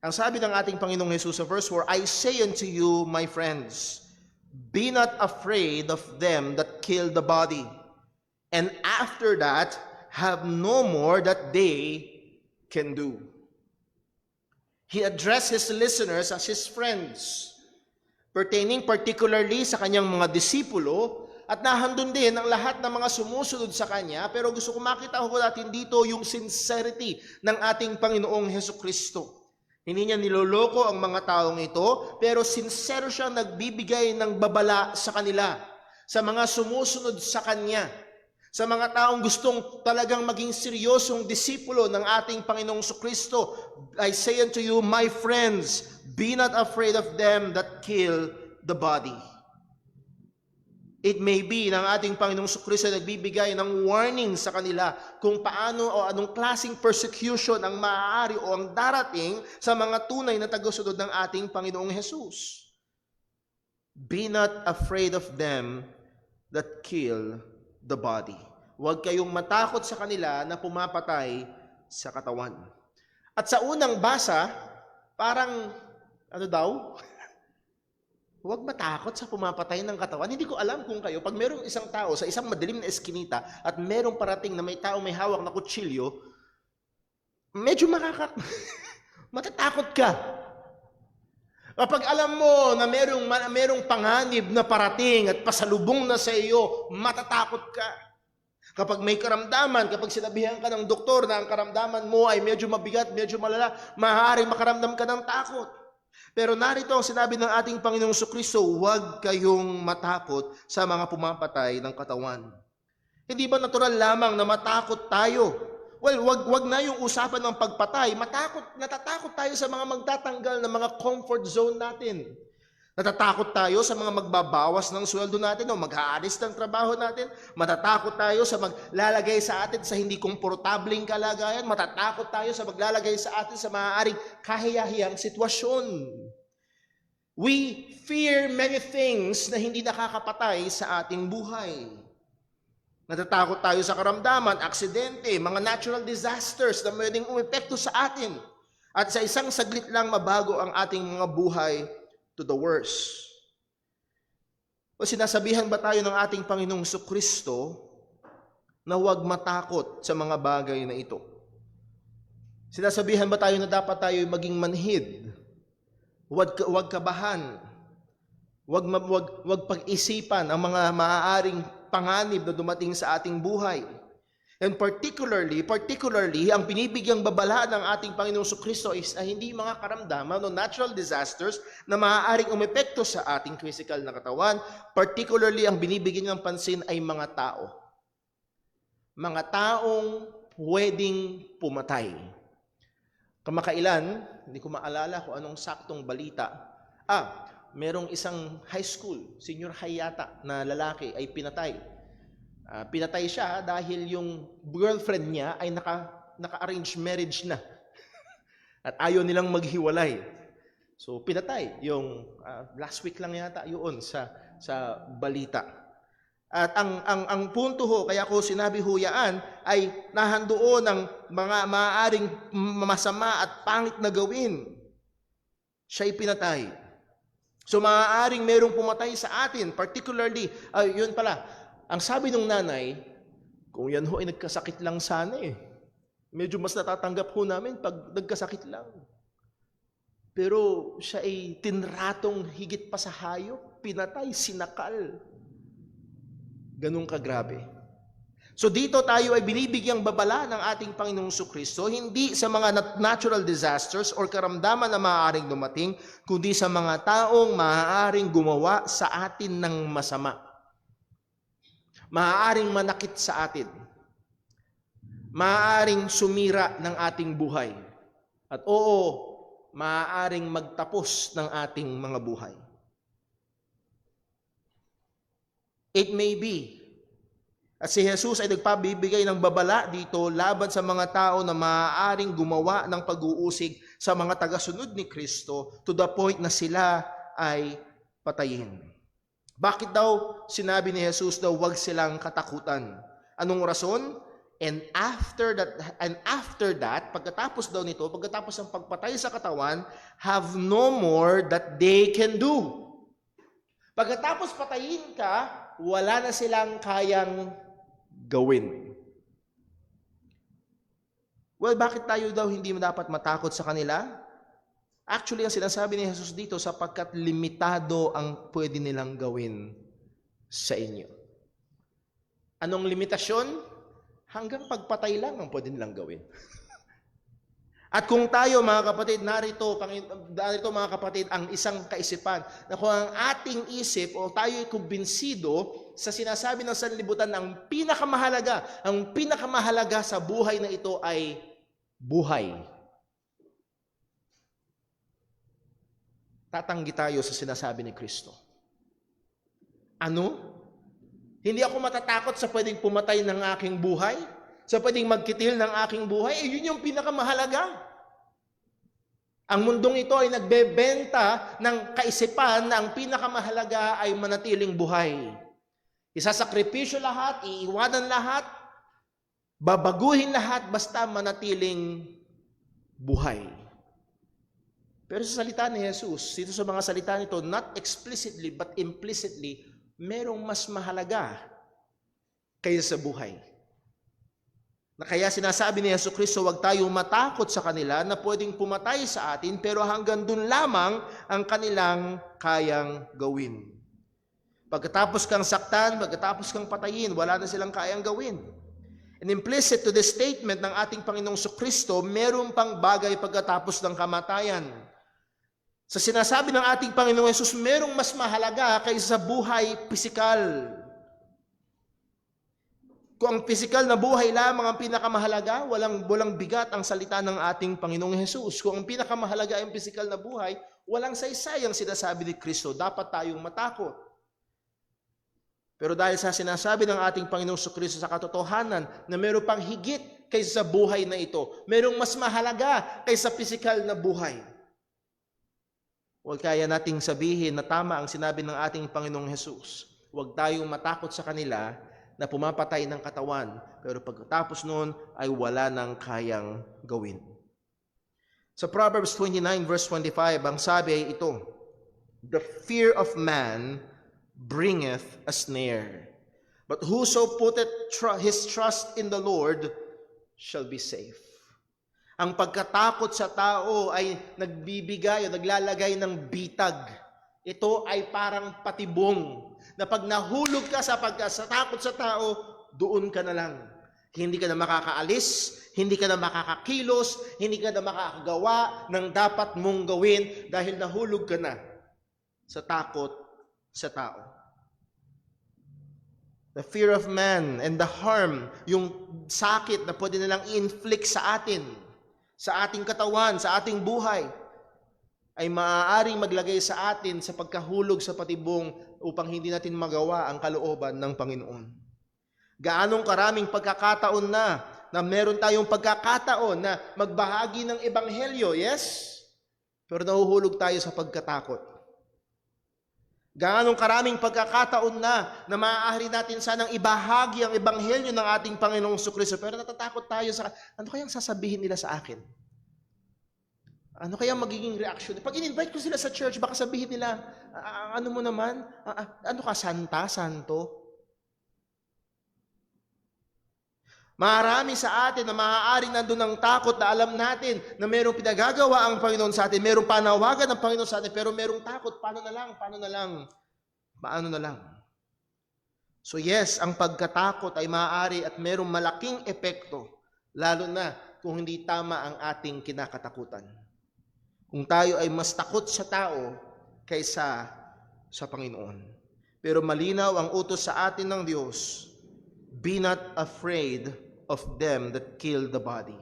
Ang sabi ng ating Panginoong Jesus sa verse 4, I say unto you, my friends, be not afraid of them that kill the body, and after that have no more that they can do. He addressed his listeners as his friends, pertaining particularly sa kanyang mga disipulo, at nahandun din ang lahat ng mga sumusunod sa kanya. Pero gusto ko makita ko natin dito yung sincerity ng ating Panginoong Hesukristo. Hindi niya niloloko ang mga taong ito, pero sincero siya nagbibigay ng babala sa kanila, sa mga sumusunod sa kanya, sa mga taong gustong talagang maging seryosong disipulo ng ating Panginoong Hesukristo. I say unto you, my friends, be not afraid of them that kill the body. It may be ng ating Panginoong Hesukristo nagbibigay ng warning sa kanila kung paano o anong klaseng persecution ang maaari o ang darating sa mga tunay na tagasunod ng ating Panginoong Jesus. Be not afraid of them that kill the body. Huwag kayong matakot sa kanila na pumapatay sa katawan. At sa unang basa, parang huwag matakot sa pumapatay ng katawan. Hindi ko alam kung kayo, pag merong isang tao sa isang madilim na eskinita at merong parating na may tao may hawak na kutsilyo, medyo matatakot ka. Kapag alam mo na merong panganib na parating at pasalubong na sa iyo, matatakot ka. Kapag may karamdaman, kapag sinabihan ka ng doktor na ang karamdaman mo ay medyo mabigat, medyo malala, maaaring makaramdam ka ng takot. Pero narito ang sinabi ng ating Panginoong Kristo, huwag kayong matakot sa mga pumapatay ng katawan. Hindi ba natural lamang na matakot tayo? Well, wag na yung usapan ng pagpatay. Natatakot tayo sa mga magtatanggal ng mga comfort zone natin. Natatakot tayo sa mga magbabawas ng sweldo natin o mag-aalis ng trabaho natin. Matatakot tayo sa maglalagay sa atin sa hindi komportabling kalagayan. Matatakot tayo sa maglalagay sa atin sa maaaring kahiyahiyang sitwasyon. We fear many things na hindi nakakapatay sa ating buhay. Natatakot tayo sa karamdaman, aksidente, mga natural disasters na pwedeng umepekto sa atin. At sa isang saglit lang mabago ang ating mga buhay to the worst. O sinasabihan ba tayo ng ating Panginoong Kristo na huwag matakot sa mga bagay na ito? Sinasabihan ba tayo na dapat tayo maging manhid? Huwag kabahan. Huwag pag-isipan ang mga maaaring panganib na dumating sa ating buhay. And particularly, ang binibigyang babala ng ating Panginoong Kristo is na hindi mga karamdaman o natural disasters na maaaring umepekto sa ating physical na katawan. Particularly, ang binibigyan ng pansin ay mga tao. Mga taong pwedeng pumatay. Kamakailan, hindi ko maalala kung anong saktong balita. Merong isang high school, senior high yata, na lalaki ay pinatay. Pinatay siya dahil yung girlfriend niya ay naka-arrange marriage na. At ayaw nilang maghiwalay. So pinatay yung last week lang yata yun sa balita. At ang punto ho, kaya ko sinabi huyaan, ay nahandoon ng mga maaaring masama at pangit na gawin. Siya'y pinatay. So maaaring merong pumatay sa atin, particularly, yun pala, ang sabi ng nanay, kung yan ho ay nagkasakit lang sana medyo mas natatanggap ho namin pag nagkasakit lang. Pero siya ay tinratong higit pa sa hayop, pinatay, sinakal. Ganun kagrabe. So dito tayo ay binibigyang babala ng ating Panginoong Kristo, hindi sa mga natural disasters or karamdaman na maaaring dumating, kundi sa mga taong maaaring gumawa sa atin ng masama. Maaaring manakit sa atin. Maaaring sumira ng ating buhay. At oo, maaaring magtapos ng ating mga buhay. It may be. At si Jesus ay nagpabibigay ng babala dito laban sa mga tao na maaaring gumawa ng pag-uusig sa mga tagasunod ni Kristo to the point na sila ay patayin. Bakit daw sinabi ni Jesus na huwag silang katakutan? Anong rason? And after that, pagkatapos daw nito, pagkatapos ng pagpatay sa katawan, have no more that they can do. Pagkatapos patayin ka, wala na silang kayang gawin. Well, bakit tayo daw hindi dapat matakot sa kanila? Actually, ang sinasabi ni Jesus dito, sapagkat limitado ang pwede nilang gawin sa inyo. Anong limitasyon? Hanggang pagpatay lang ang pwede nilang gawin. At kung tayo, mga kapatid, narito mga kapatid, ang isang kaisipan, na kung ang ating isip o tayo ay kumbinsido sa sinasabi ng sanlibutan na ang pinakamahalaga sa buhay na ito ay buhay. Tatanggi tayo sa sinasabi ni Kristo. Ano? Hindi ako matatakot sa pwedeng pumatay ng aking buhay? Sa pwedeng magkitil ng aking buhay? Yun yung pinakamahalaga. Ang mundong ito ay nagbebenta ng kaisipan na ang pinakamahalaga ay manatiling buhay. Isasakripisyo lahat, iiwanan lahat, babaguhin lahat, basta manatiling buhay. Pero sa salita ni Jesus, dito sa mga salita nito, not explicitly but implicitly, merong mas mahalaga kaysa sa buhay. Na kaya sinasabi ni Jesucristo, huwag tayong matakot sa kanila na pwedeng pumatay sa atin, pero hanggang dun lamang ang kanilang kayang gawin. Pagkatapos kang saktan, pagkatapos kang patayin, wala na silang kayang gawin. And implicit to the statement ng ating Panginoong Jesucristo, meron pang bagay pagkatapos ng kamatayan. Sa sinasabi ng ating Panginoong Hesus, merong mas mahalaga kaysa sa buhay pisikal. Kung ang pisikal na buhay lamang ang pinakamahalaga, walang bigat ang salita ng ating Panginoong Hesus. Kung ang pinakamahalaga ay ang pisikal na buhay, walang saysay ang sinasabi ni Kristo. Dapat tayong matakot. Pero dahil sa sinasabi ng ating Panginoong Kristo sa katotohanan na meron pang higit kaysa sa buhay na ito, merong mas mahalaga kaysa pisikal na buhay. Huwag kaya nating sabihin na tama ang sinabi ng ating Panginoong Hesus. Huwag tayong matakot sa kanila na pumapatay ng katawan, pero pagkatapos noon ay wala nang kayang gawin. Sa Proverbs 29 verse 25, ang sabi ay ito, "The fear of man bringeth a snare, but whoso putteth his trust in the Lord shall be safe." Ang pagkatakot sa tao ay nagbibigay o naglalagay ng bitag. Ito ay parang patibong na pag nahulog ka sa takot sa tao, doon ka na lang. Hindi ka na makakaalis, hindi ka na makakakilos, hindi ka na makakagawa ng dapat mong gawin dahil nahulog ka na sa takot sa tao. The fear of man and the harm, yung sakit na pwede nilang i-inflict sa atin, sa ating katawan, sa ating buhay, ay maaaring maglagay sa atin sa pagkahulog sa patibong upang hindi natin magawa ang kalooban ng Panginoon. Gaanong karaming pagkakataon na meron tayong pagkakataon na magbahagi ng ebanghelyo, yes? Pero nahuhulog tayo sa pagkatakot. Gaanong karaming pagkakataon na maaari natin sanang ibahagi ang ebanghelyo ng ating Panginoong Kristo, pero natatakot tayo sa, ano kayang sasabihin nila sa akin? Ano kaya magiging reaction? Pag in-invite ko sila sa church, baka sabihin nila, ano mo naman? Ano ka, santo? Marami sa atin na maaaring nandun ng takot na alam natin na mayroong pinagagawa ang Panginoon sa atin, mayroong panawagan ng Panginoon sa atin, pero mayroong takot, paano na lang? So yes, ang pagkatakot ay maaari at mayroong malaking epekto, lalo na kung hindi tama ang ating kinakatakutan. Kung tayo ay mas takot sa tao kaysa sa Panginoon. Pero malinaw ang utos sa atin ng Diyos, "Be not afraid of them that kill the body."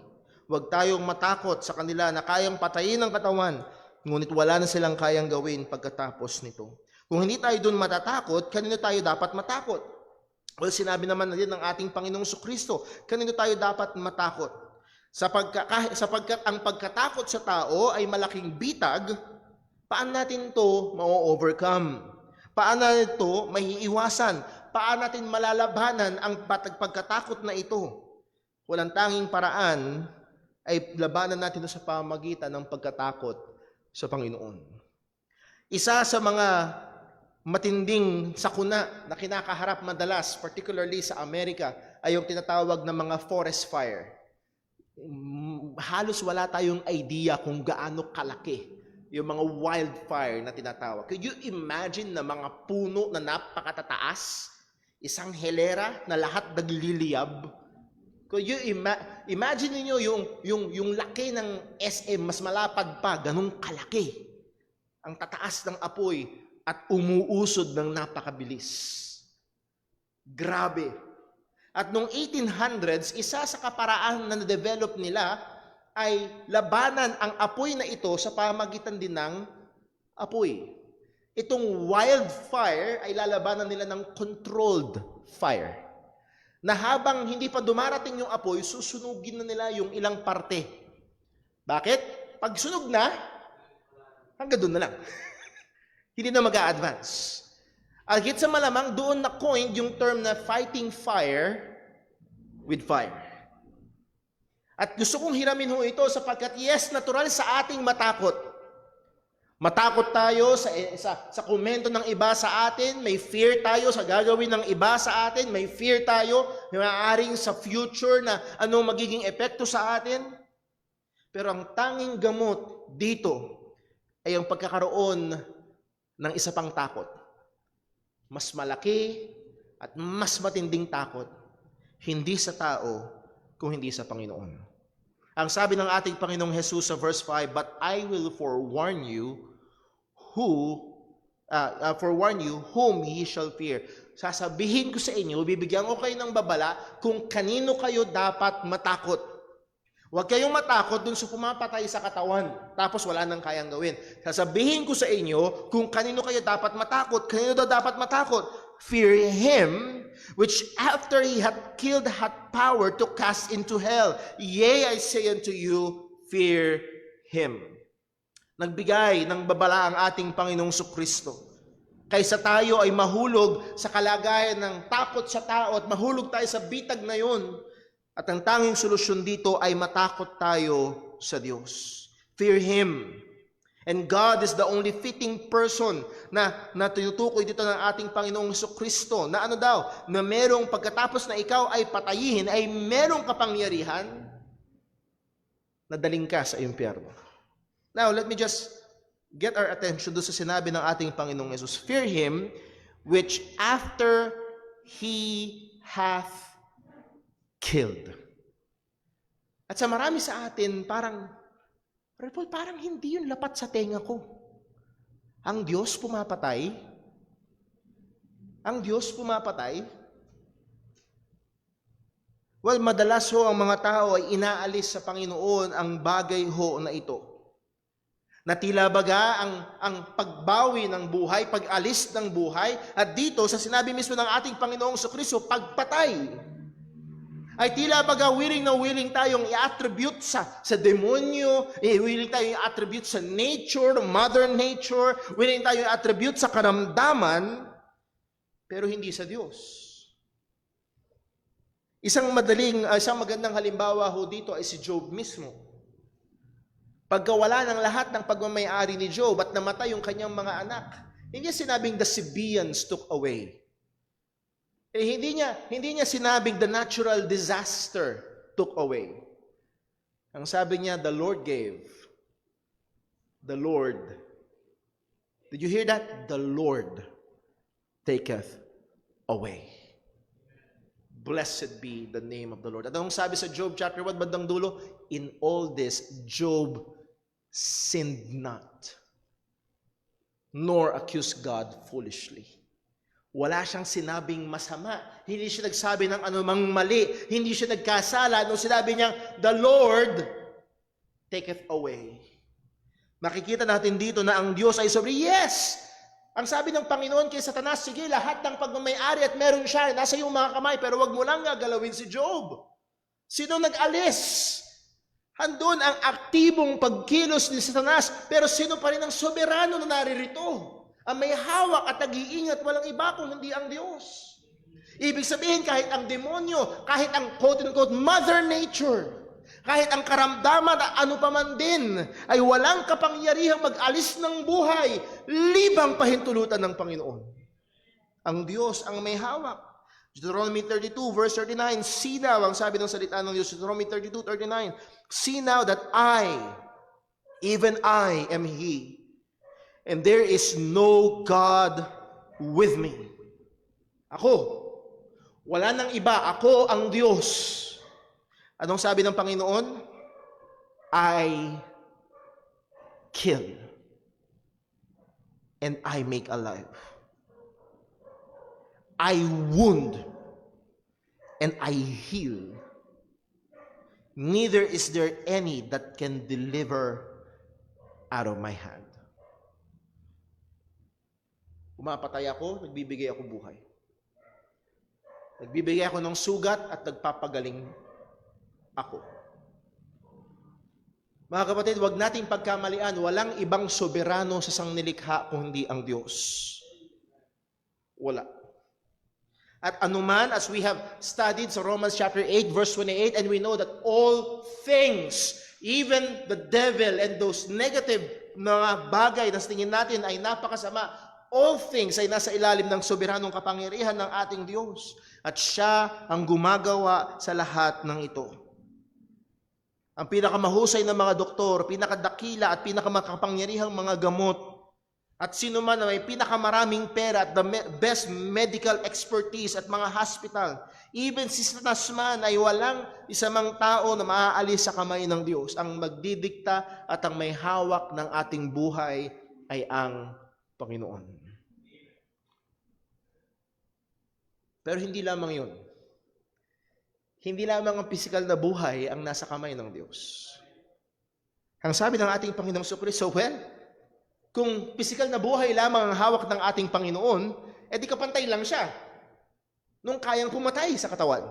Huwag tayong matakot sa kanila na kayang patayin ang katawan, ngunit wala na silang kayang gawin pagkatapos nito. Kung hindi tayo dun matatakot, kanino tayo dapat matakot? Well, sinabi naman na din ng ating Panginoong Kristo, kanino tayo dapat matakot? Sapagkat ang pagkatakot sa tao ay malaking bitag, paano natin ito ma-overcome? Paano natin ito maiiwasan? Paano natin malalabanan ang pagkatakot na ito? Walang tanging paraan ay labanan natin ito sa pamamagitan ng pagkatakot sa Panginoon. Isa sa mga matinding sakuna na kinakaharap madalas, particularly sa Amerika, ay yung tinatawag na mga forest fire. Halos wala tayong idea kung gaano kalaki yung mga wildfire na tinatawag. Could you imagine na mga puno na napakatataas? Isang helera na lahat nagliliyab? Could you imagine niyo yung laki ng SM, mas malapad pa, ganun kalaki. Ang tataas ng apoy at umuusod ng napakabilis. Grabe. At noong 1800s, isa sa kaparaan na na-develop nila ay labanan ang apoy na ito sa pamagitan din ng apoy. Itong wildfire ay lalabanan nila ng controlled fire. Na habang hindi pa dumarating yung apoy, susunugin na nila yung ilang parte. Bakit? Pag sunog na, hanggang doon na lang. Hindi na mag-a-advance. At higit sa malamang, doon na-coined yung term na fighting fire with fire. At gusto kong hiramin ho ito sapagkat yes, natural sa ating matakot. Matakot tayo sa komento ng iba sa atin, may fear tayo sa gagawin ng iba sa atin, may fear tayo na maaaring sa future na anong magiging epekto sa atin. Pero ang tanging gamot dito ay ang pagkakaroon ng isa pang takot. Mas malaki at mas matinding takot, hindi sa tao, kung hindi sa Panginoon. Ang sabi ng ating Panginoong Jesus sa verse 5, "But I will forewarn you, whom ye shall fear. Sasabihin ko sa inyo, bibigyan ko kayo ng babala kung kanino kayo dapat matakot. Huwag kayong matakot dun sa pumapatay sa katawan, tapos wala nang kayang gawin. Sasabihin ko sa inyo kung kanino kayo dapat matakot. Kanino daw dapat matakot? Fear him, which after he had killed hath power to cast into hell. Yea, I say unto you, fear him. Nagbigay ng babala ang ating Panginoong Kristo. Kaysa tayo ay mahulog sa kalagayan ng takot sa tao at mahulog tayo sa bitag na yun. At ang tanging solusyon dito ay matakot tayo sa Diyos. Fear Him. And God is the only fitting person na tinutukoy dito ng ating Panginoong Kristo. Na ano daw? Na merong pagkatapos na ikaw ay patayin, ay merong kapangyarihan na daling ka sa impyerno. Now, let me just get our attention doon sa sinabi ng ating Panginoong Yesus. Fear Him, which after He hath killed. At sa marami sa atin, parang hindi yun lapat sa tenga ko. Ang Diyos pumapatay? Ang Diyos pumapatay? Well, madalas ho ang mga tao ay inaalis sa Panginoon ang bagay ho na ito. Na tila baga ang pagbawi ng buhay, pag-alis ng buhay, at dito sa sinabi mismo ng ating Panginoong Kristo, pagpatay, ay tila baga willing na willing tayong i-attribute sa demonyo, willing tayong i-attribute sa nature, mother nature, willing tayong i-attribute sa karamdaman, pero hindi sa Diyos. Isang magandang halimbawa ho dito ay si Job mismo. Pagkawala ng lahat ng pagmamayari ni Job at namatay yung kanyang mga anak, hindi niya sinabing the Sabaeans took away. Hindi niya sinabing the natural disaster took away. Ang sabi niya, the Lord gave. The Lord. Did you hear that? The Lord taketh away. Blessed be the name of the Lord. At anong sabi sa Job chapter 1, bandang dulo? In all this, Job sinned not, nor accused God foolishly. Wala siyang sinabing masama. Hindi siya nagsabi ng anumang mali. Hindi siya nagkasala nung sinabi niyang, the Lord taketh away. Makikita natin dito na ang Diyos ay sobre. Yes! Ang sabi ng Panginoon kay Satanas, sige, lahat ng pagmamayari at meron siya, nasa iyong mga kamay, pero wag mo lang gagalawin si Job. Sino nag-alis? Handun ang aktibong pagkilos ni Satanas, pero sino pa rin ang soberano na naririto? Ang may hawak at nag-iingat, walang iba kung hindi ang Diyos. Ibig sabihin, kahit ang demonyo, kahit ang quote-unquote mother nature, kahit ang karamdaman na ano pa man din, ay walang kapangyarihang mag-alis ng buhay, libang pahintulutan ng Panginoon. Ang Diyos ang may hawak. Deuteronomy 32 verse 39, see now, ang sabi ng salita ng Diyos, Deuteronomy 32:39, see now that I, even I am He, and there is no God with me. Ako, wala nang iba, ako ang Diyos. Anong sabi ng Panginoon? I kill and I make alive. I wound and I heal. Neither is there any that can deliver out of my hand. Pumapatay ako, nagbibigay ako buhay. Nagbibigay ako ng sugat at nagpapagaling ako. Mga kapatid, huwag nating pagkamalian, walang ibang soberano sa sangnilikha kung hindi ang Diyos. Wala. At anuman, as we have studied sa Romans chapter 8, verse 28, and we know that all things, even the devil and those negative na bagay na tingin natin ay napakasama, all things ay nasa ilalim ng soberanong kapangyarihan ng ating Diyos. At siya ang gumagawa sa lahat ng ito. Ang pinakamahusay na mga doktor, pinakadakila at pinakamakapangyarihang mga gamot, at sino man na may pinakamaraming pera at the best medical expertise at mga hospital, even si Satanas man ay walang isamang tao na maaalis sa kamay ng Diyos. Ang magdidikta at ang may hawak ng ating buhay ay ang Panginoon. Pero hindi lamang yun. Hindi lamang ang pisikal na buhay ang nasa kamay ng Diyos. Ang sabi ng ating Panginoong Jesucristo, well, kung pisikal na buhay lamang ang hawak ng ating Panginoon, edi kapantay lang siya nung kayang pumatay sa katawan.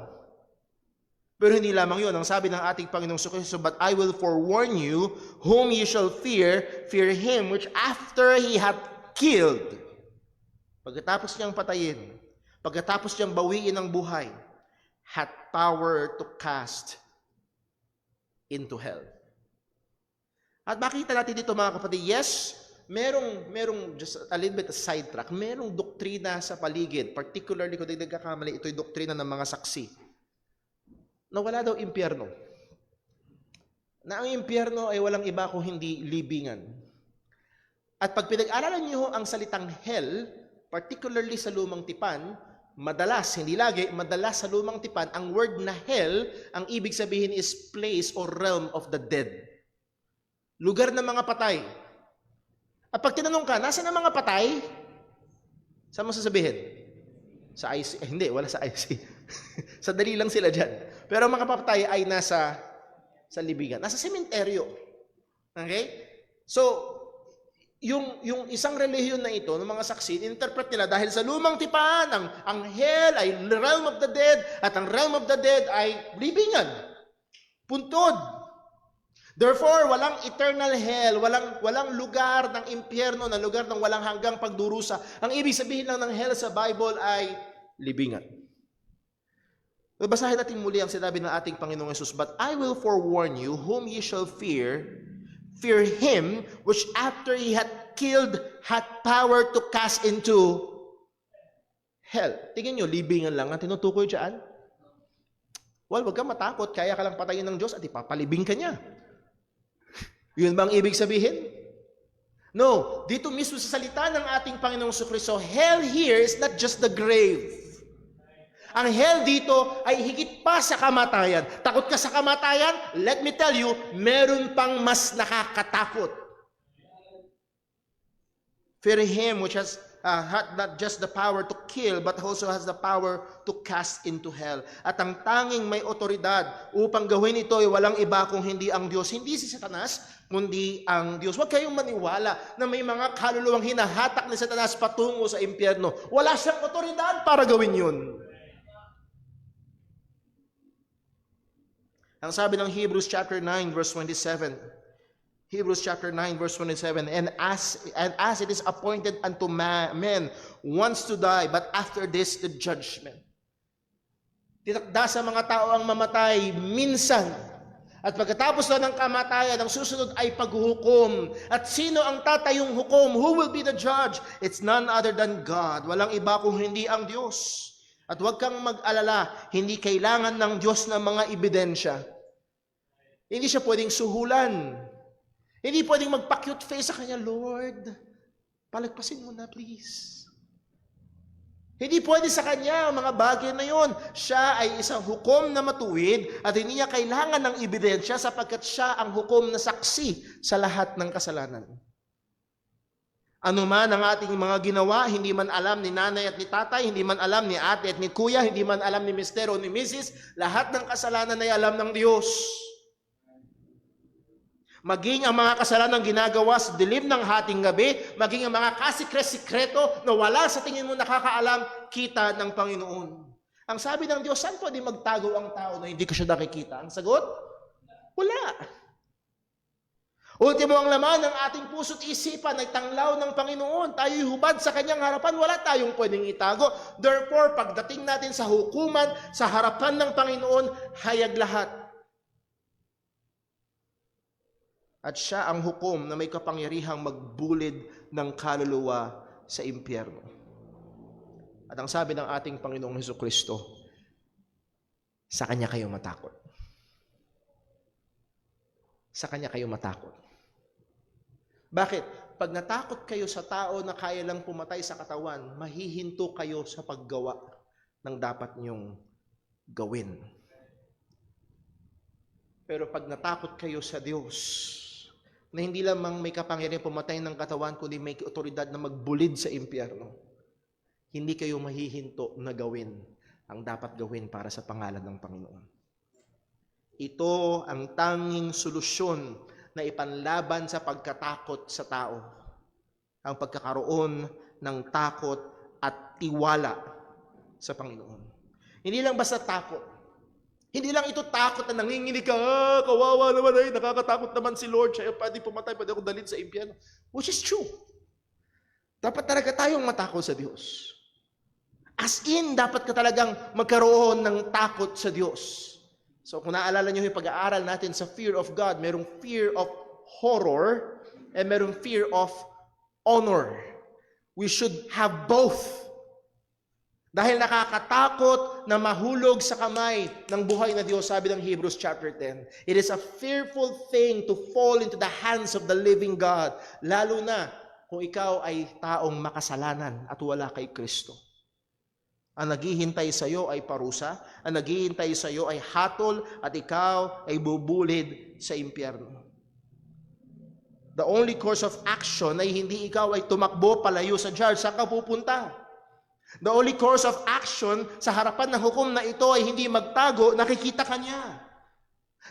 Pero hindi lamang yun. Ang sabi ng ating Panginoong Jesucristo, but I will forewarn you, whom you shall fear, fear him which after he hath killed. Pagkatapos niyang patayin, pagkatapos niyang bawiin ang buhay, hath power to cast into hell. At makita natin dito mga kapatid, yes, merong just a little bit of sidetrack, merong doktrina sa paligid, particularly kung nagkakamali, ito'y doktrina ng mga saksi, na wala daw impyerno. Na ang impyerno ay walang iba kung hindi libingan. At pag pinag-aralan niyo ang salitang hell, particularly sa Lumang Tipan, madalas, hindi lagi, madalas sa Lumang Tipan, ang word na hell, ang ibig sabihin is place or realm of the dead. Lugar ng mga patay. At pag tinanong ka, nasa na mga patay? Saan mo sasabihin? Sa IC? Hindi, wala sa IC. Sa dali lang sila dyan. Pero ang mga patay ay nasa libingan. Nasa sementeryo. Okay? So, yung isang relihiyon na ito, ng mga saksi, interpret nila dahil sa Lumang Tipan, ang hell ay realm of the dead, at ang realm of the dead ay libingan. Puntod. Therefore, walang eternal hell, walang lugar ng impyerno, na lugar ng walang hanggang pagdurusa. Ang ibig sabihin lang ng hell sa Bible ay libingan. Basahin natin muli ang sinabi ng ating Panginoong Yesus, but I will forewarn you, whom ye shall fear him, which after he had killed, had power to cast into hell. Tingnan nyo, libingan lang ang tinutukoy dyan. Well, wag kang matakot, kaya ka lang patayin ng Diyos at ipapalibing ka niya. Yun bang ibig sabihin? No, dito mismo sa salita ng ating Panginoong Jesucristo, hell here is not just the grave. Ang hell dito ay higit pa sa kamatayan. Takot ka sa kamatayan? Let me tell you, meron pang mas nakakatakot. Fear him which has not just the power to kill, but also has the power to cast into hell. At ang tanging may otoridad upang gawin ito ay walang iba kung hindi ang Diyos. Hindi si Satanas, kundi ang Diyos. Huwag kayong maniwala na may mga kaluluwang hinahatak ni Satanas patungo sa impyerno. Wala siyang otoridad para gawin yun. Ang sabi ng Hebrews chapter 9 verse 27, Hebrews chapter 9 verse 27, and as it is appointed unto men once to die, but after this the judgment. Tinakda sa mga tao ang mamatay minsan, at pagkatapos na ng kamatayan, ang susunod ay paghuhukom. At sino ang tatayong hukom? Who will be the judge? It's none other than God. Walang iba kung hindi ang Diyos. At huwag kang mag-alala, hindi kailangan ng Diyos ng mga ebidensya. Hindi siya pwedeng suhulan. Hindi pwedeng magpa-cute face sa kanya, Lord, palagpasin mo na please. Hindi pwede sa kanya ang mga bagay na yon. Siya ay isang hukom na matuwid at hindi niya kailangan ng ebidensya sapagkat siya ang hukom na saksi sa lahat ng kasalanan. Ano man ang ating mga ginawa, hindi man alam ni nanay at ni tatay, hindi man alam ni ate at ni kuya, hindi man alam ni mister o ni misis, lahat ng kasalanan ay alam ng Diyos. Maging ang mga kasalanan ginagawa sa dilim ng hating gabi, maging ang mga kasikres-sikreto na wala sa tingin mo nakakaalam, kita ng Panginoon. Ang sabi ng Diyos, saan pwede magtago ang tao na hindi ko siya nakikita? Ang sagot? Wala. Ultimo ang laman ng ating puso't isipan ay tanglaw ng Panginoon. Tayo'y hubad sa kanyang harapan, wala tayong pwedeng itago. Therefore, pagdating natin sa hukuman, sa harapan ng Panginoon, hayag lahat. At siya ang hukom na may kapangyarihang magbulid ng kaluluwa sa impyerno. At ang sabi ng ating Panginoong Hesukristo, sa Kanya kayo matakot. Sa Kanya kayo matakot. Bakit? Pag natakot kayo sa tao na kaya lang pumatay sa katawan, mahihinto kayo sa paggawa ng dapat niyong gawin. Pero pag natakot kayo sa Diyos, na hindi lamang may kapangyarihan pumatay ng katawan, kundi may otoridad na magbulid sa impyerno, hindi kayo mahihinto na gawin ang dapat gawin para sa pangalan ng Panginoon. Ito ang tanging solusyon na ipanlaban sa pagkatakot sa tao. Ang pagkakaroon ng takot at tiwala sa Panginoon. Hindi lang basta takot. Hindi lang ito takot na nanginginig ka, kawawa naman ay, nakakatakot naman si Lord, siya pwede pumatay, pwede akong dalhin sa impyerno. Which is true. Dapat talaga tayong matakot sa Diyos. As in, dapat ka talagang magkaroon ng takot sa Diyos. So kung naalala niyo yung pag-aaral natin sa fear of God, merong fear of horror and merong fear of honor. We should have both. Dahil nakakatakot na mahulog sa kamay ng buhay na Diyos, sabi ng Hebrews chapter 10. It is a fearful thing to fall into the hands of the living God, lalo na kung ikaw ay taong makasalanan at wala kay Kristo. Ang naghihintay sa iyo ay parusa, ang naghihintay sa iyo ay hatol, at ikaw ay bubulid sa impyerno. The only course of action ay hindi ikaw ay tumakbo palayo sa judge, saan ka pupunta? The only course of action sa harapan ng hukom na ito ay hindi magtago, nakikita ka niya.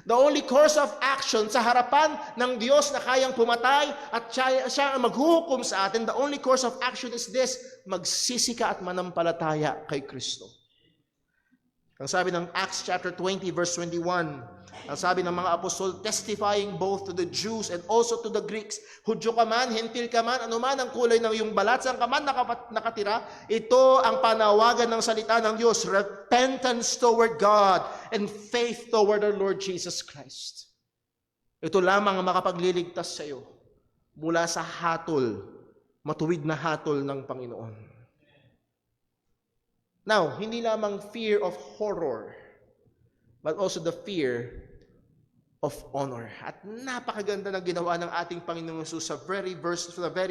The only course of action sa harapan ng Diyos na kayang pumatay at siya ang maghuhukom sa atin, the only course of action is this: magsisi ka at manampalataya kay Kristo. Ang sabi ng Acts chapter 20 verse 21, ang sabi ng mga apostol, testifying both to the Jews and also to the Greeks, Hudyo ka man, Hentil ka man, anuman ang kulay ng iyong balat, saan ka man nakatira, ito ang panawagan ng salita ng Diyos, repentance toward God and faith toward our Lord Jesus Christ. Ito lamang ang makapagliligtas sa iyo mula sa hatol, matuwid na hatol ng Panginoon. Now, hindi lamang fear of horror, but also the fear of honor. At napakaganda ng ginawa ng ating Panginoong Jesus sa very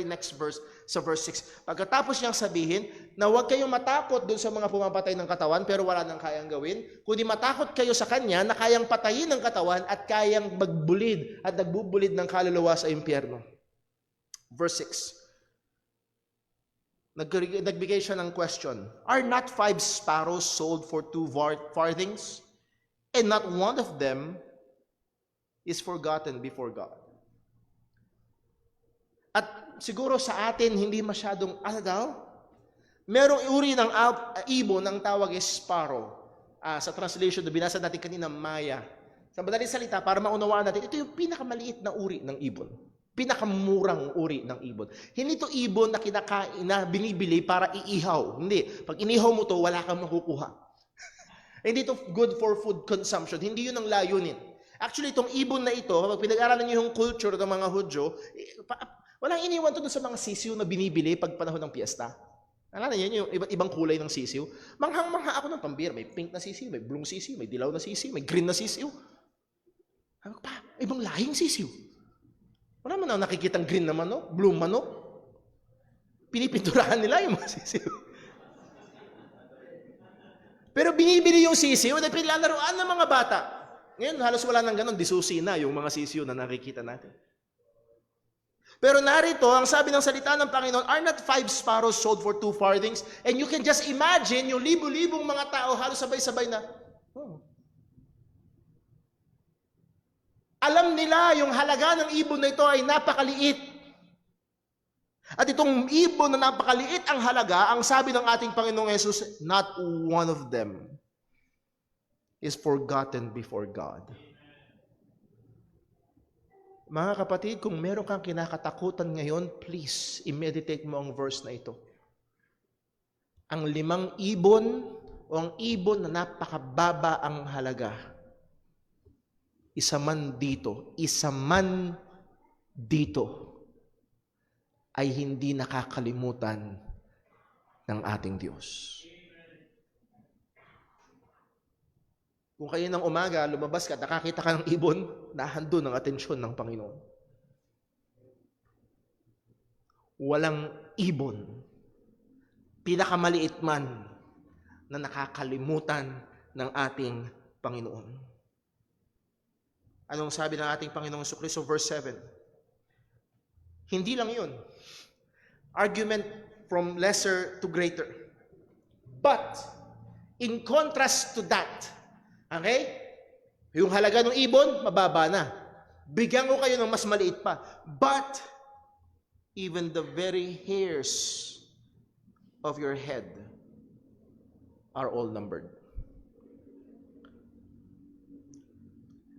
next verse, sa verse 6. Pagkatapos niyang sabihin na huwag kayong matakot dun sa mga pumapatay ng katawan pero wala nang kayang gawin, kundi matakot kayo sa Kanya na kayang patayin ng katawan at kayang magbulid at nagbubulid ng kaluluwa sa impyerno. Verse 6. Nagbigay siya ng question, are not 5 sparrows sold for 2 farthings? And not one of them is forgotten before God. At siguro sa atin, hindi masyadong, merong uri ng ibon, ang tawag is sparrow. Sa translation na binasa natin kanina, maya. Sa madaling salita, para maunawaan natin, ito yung pinakamaliit na uri ng ibon. Pinakamurang uri ng ibon. Hindi ito ibon na kinakain na binibili para iihaw. Hindi. Pag inihaw mo to, wala kang makukuha. Hindi ito good for food consumption. Hindi yun ang layunin. Actually, itong ibon na ito, pag pinag-aralan niyo yung culture ng mga Hudyo, walang iniwan to sa mga sisiw na binibili pag panahon ng piyesta. Alala niyo yung iba't ibang kulay ng sisiw? Manghang-mangha ako ng pambira. May pink na sisiw, may blue sisiw, may dilaw na sisiw, may green na sisiw. Ibang lahing sisiw. Wala man na nakikitang green na manok, blue manok. Pinipinturahan nila yung mga sisiw. Pero binibili yung sisiw na pinlalaroan ng mga bata. Ngayon, halos wala nang ganun, disusi na yung mga sisiw na nakikita natin. Pero narito, ang sabi ng salita ng Panginoon, are not 5 sparrows sold for 2 farthings? And you can just imagine yung libo-libong mga tao halos sabay-sabay na, alam nila yung halaga ng ibon na ito ay napakaliit. At itong ibon na napakaliit ang halaga, ang sabi ng ating Panginoong Yesus, not one of them is forgotten before God. Mga kapatid, kung meron kang kinakatakutan ngayon, please, i-meditate mo ang verse na ito. Ang 5 ibon o ang ibon na napakababa ang halaga, isa man dito ay hindi nakakalimutan ng ating Diyos. Kung kayo ng umaga, lumabas ka, nakakita ka ng ibon, nahandun ang atensyon ng Panginoon. Walang ibon, pinakamaliit man, na nakakalimutan ng ating Panginoon. Anong sabi ng ating Panginoong Jesucristo? Verse 7. Hindi lang yun. Argument from lesser to greater. But, in contrast to that, okay? Yung halaga ng ibon, mababa na. Bigyan ko kayo ng mas maliit pa. But, even the very hairs of your head are all numbered.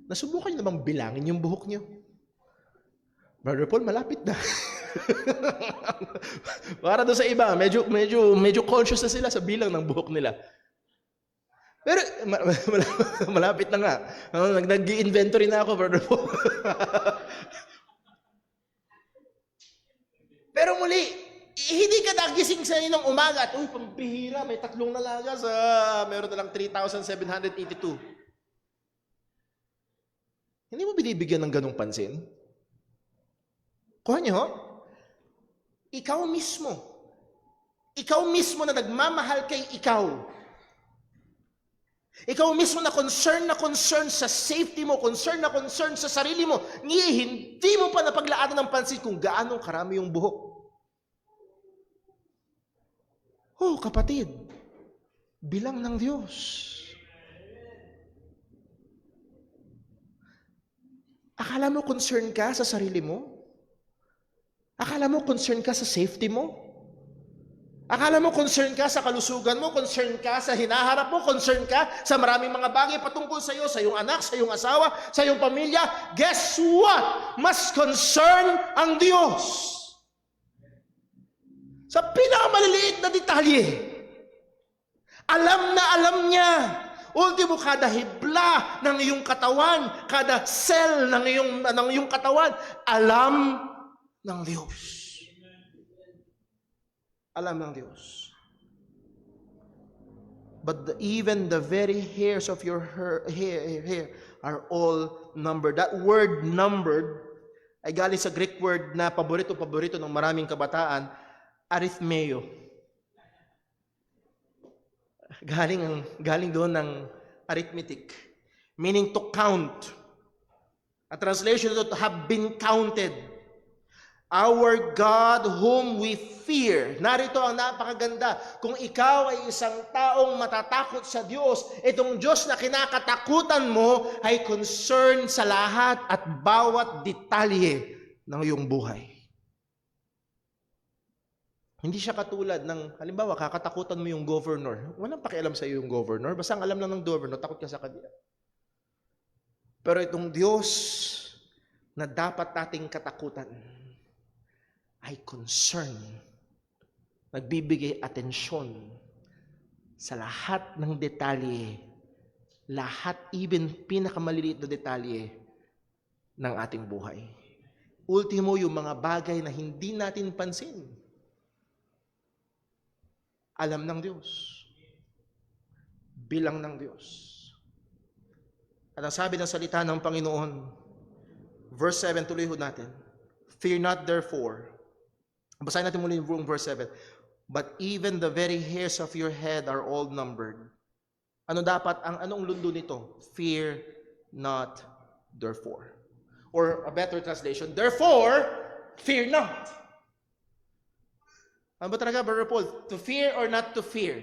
Nasubukan niyo namang bilangin yung buhok niyo? Brother Paul, malapit na. Para doon sa iba, medyo conscious na sila sa bilang ng buhok nila. Pero malapit na nga. Nag-inventory na ako, Brother Paul. Pero muli, hindi ka nagising sa inong umaga at, uy, pambihira, may 3 nalaga meron na lang 3,782. Hindi mo binibigyan ng ganong pansin? Kuha niyo, ikaw mismo na nagmamahal kay ikaw. Ikaw mismo na concern sa safety mo, concern sa sarili mo, hindi mo pa napaglaanan ng pansin kung gaano karami yung buhok. Oh, kapatid, bilang ng Diyos. Akala mo concern ka sa sarili mo? Akala mo concern ka sa safety mo? Akala mo concern ka sa kalusugan mo, concern ka sa hinaharap mo, concern ka sa maraming mga bagay patungkol sa iyo, sa iyong anak, sa iyong asawa, sa iyong pamilya. Guess what? Mas concern ang Diyos. Sa pinakamaliliit na detalye. Alam niya. Ultimo, kada hibla ng iyong katawan, kada cell ng iyong katawan, alam ng Diyos. Alam ng Diyos. But even the very hairs of your hair are all numbered. That word numbered ay galing sa Greek word na paborito ng maraming kabataan, arithmeo. Galing doon ng arithmetic, meaning to count. A translation to have been counted. Our God whom we fear. Narito ang napakaganda. Kung ikaw ay isang taong matatakot sa Diyos, itong Diyos na kinakatakutan mo ay concern sa lahat at bawat detalye ng iyong buhay. Hindi siya katulad ng, halimbawa, kakatakutan mo yung governor. Walang pakialam sa iyo yung governor. Basta ang alam lang ng governor, takot ka sa kanya. Pero itong Diyos na dapat nating katakutan ay concern, nagbibigay atensyon sa lahat ng detalye, lahat, even pinakamaliliit na detalye ng ating buhay. Ultimo, yung mga bagay na hindi natin pansin. Alam ng Diyos. Bilang ng Diyos. At ang sabi ng salita ng Panginoon, verse 7, tuloy ho natin. Fear not therefore. Basahin natin muli yung verse 7. But even the very hairs of your head are all numbered. Ano dapat, anong lundo nito? Fear not therefore. Or a better translation, therefore, fear not. Ano ba talaga, Brother Paul? To fear or not to fear?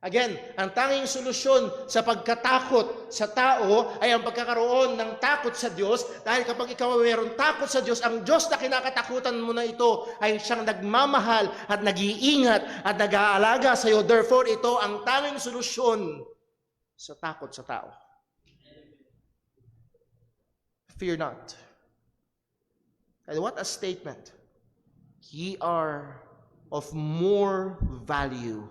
Again, ang tanging solusyon sa pagkatakot sa tao ay ang pagkakaroon ng takot sa Diyos. Dahil kapag ikaw ay mayroong takot sa Diyos, ang Diyos na kinakatakutan mo na ito ay siyang nagmamahal at nag-iingat at nag-aalaga sa iyo. Therefore, ito ang tanging solusyon sa takot sa tao. Fear not. And what a statement. Ye are of more value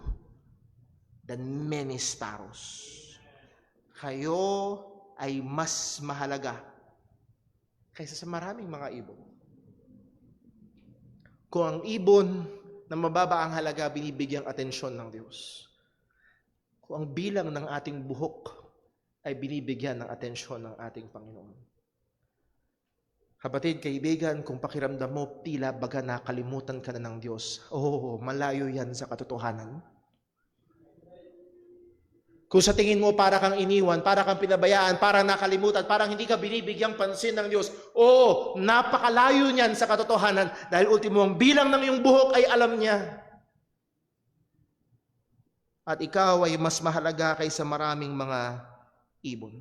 than many sparrows. Kayo ay mas mahalaga kaysa sa maraming mga ibon. Kung ang ibon na mababa ang halaga, binibigyang atensyon ng Diyos. Kung ang bilang ng ating buhok ay binibigyan ng atensyon ng ating Panginoon. Kapatid, kaibigan, kung pakiramdam mo, tila baga nakalimutan ka na ng Diyos. Oh, malayo yan sa katotohanan. Kung sa tingin mo para kang iniwan, para kang pinabayaan, para nakalimutan, parang hindi ka binibigyang pansin ng Diyos, oo, napakalayo niyan sa katotohanan dahil ultimo ang bilang ng iyong buhok ay alam niya. At ikaw ay mas mahalaga kaysa maraming mga ibon.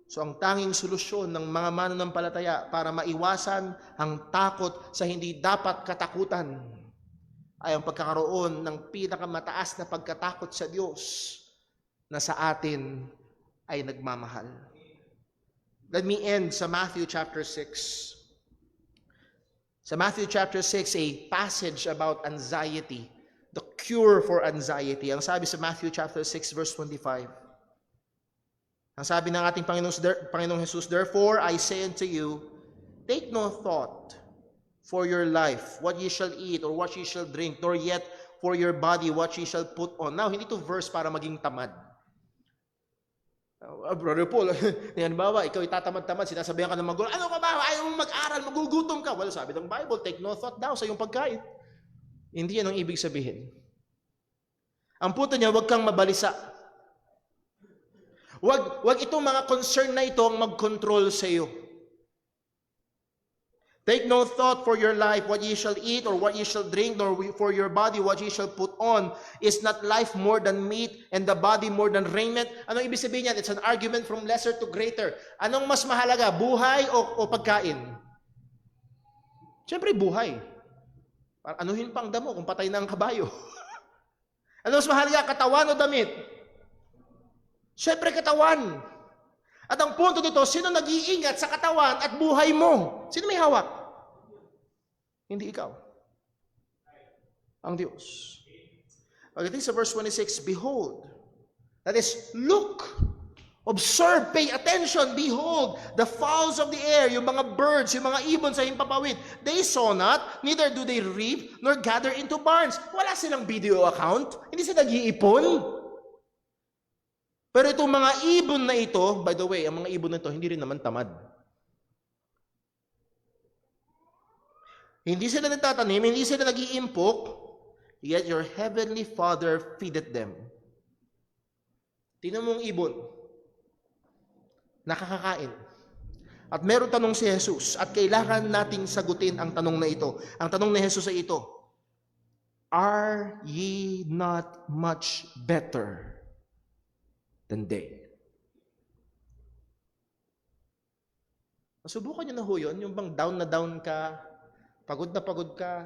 So ang tanging solusyon ng mga mananampalataya para maiwasan ang takot sa hindi dapat katakutan ay ang pagkakaroon ng pinakamataas na pagkatakot sa Diyos na sa atin ay nagmamahal. Let me end sa Matthew chapter 6. Sa Matthew chapter 6, a passage about anxiety, the cure for anxiety. Ang sabi sa Matthew chapter 6 verse 25. Ang sabi ng ating Panginoong Jesus, "Therefore I say unto you, take no thought for your life, what ye shall eat or what ye shall drink, nor yet for your body, what ye shall put on." Now, hindi to verse para maging tamad. Brother Paul, yan ba, ikaw itatamad-tamad, sinasabihan ka ng magulo, ano ka ba, ayaw mong mag-aral, magugutom ka. Well, sabi ng Bible, take no thought daw sa iyong pagkain. Hindi yan ang ibig sabihin. Ang punto niya, huwag kang mabalisa. Huwag itong mga concern na ito ang mag-control sa iyo. Take no thought for your life, what ye shall eat or what ye shall drink, nor for your body, what ye shall put on. Is not life more than meat, and the body more than raiment? Anong ibig sabihin yan? It's an argument from lesser to greater. Anong mas mahalaga, buhay o pagkain? Siyempre, buhay. Anuhin pang damo kung patay na ang kabayo? Ano mas mahalaga, katawan o damit? Siyempre, katawan. At ang punto dito, sino nag-iingat sa katawan at buhay mo? Sino may hawak? Hindi ikaw. Ang Diyos. Pagdating sa verse 26, behold, that is, look, observe, pay attention, behold, the fowls of the air, yung mga birds, yung mga ibon sa himpapawid, they sow not, neither do they reap, nor gather into barns. Wala silang video account. Hindi sila nag-iipon. Pero itong mga ibon na ito, by the way, ang mga ibon na ito, hindi rin naman tamad. Hindi sila nagtatanim, hindi sila nag-iimpok, yet your heavenly Father feedeth them. Tingnan mo ang ibon. Nakakakain. At meron tanong si Jesus, at kailangan nating sagutin ang tanong na ito. Ang tanong ni Jesus ay ito, are ye not much better than they? Nasubukan nyo na ho yun, yung bang down na down ka, pagod na pagod ka,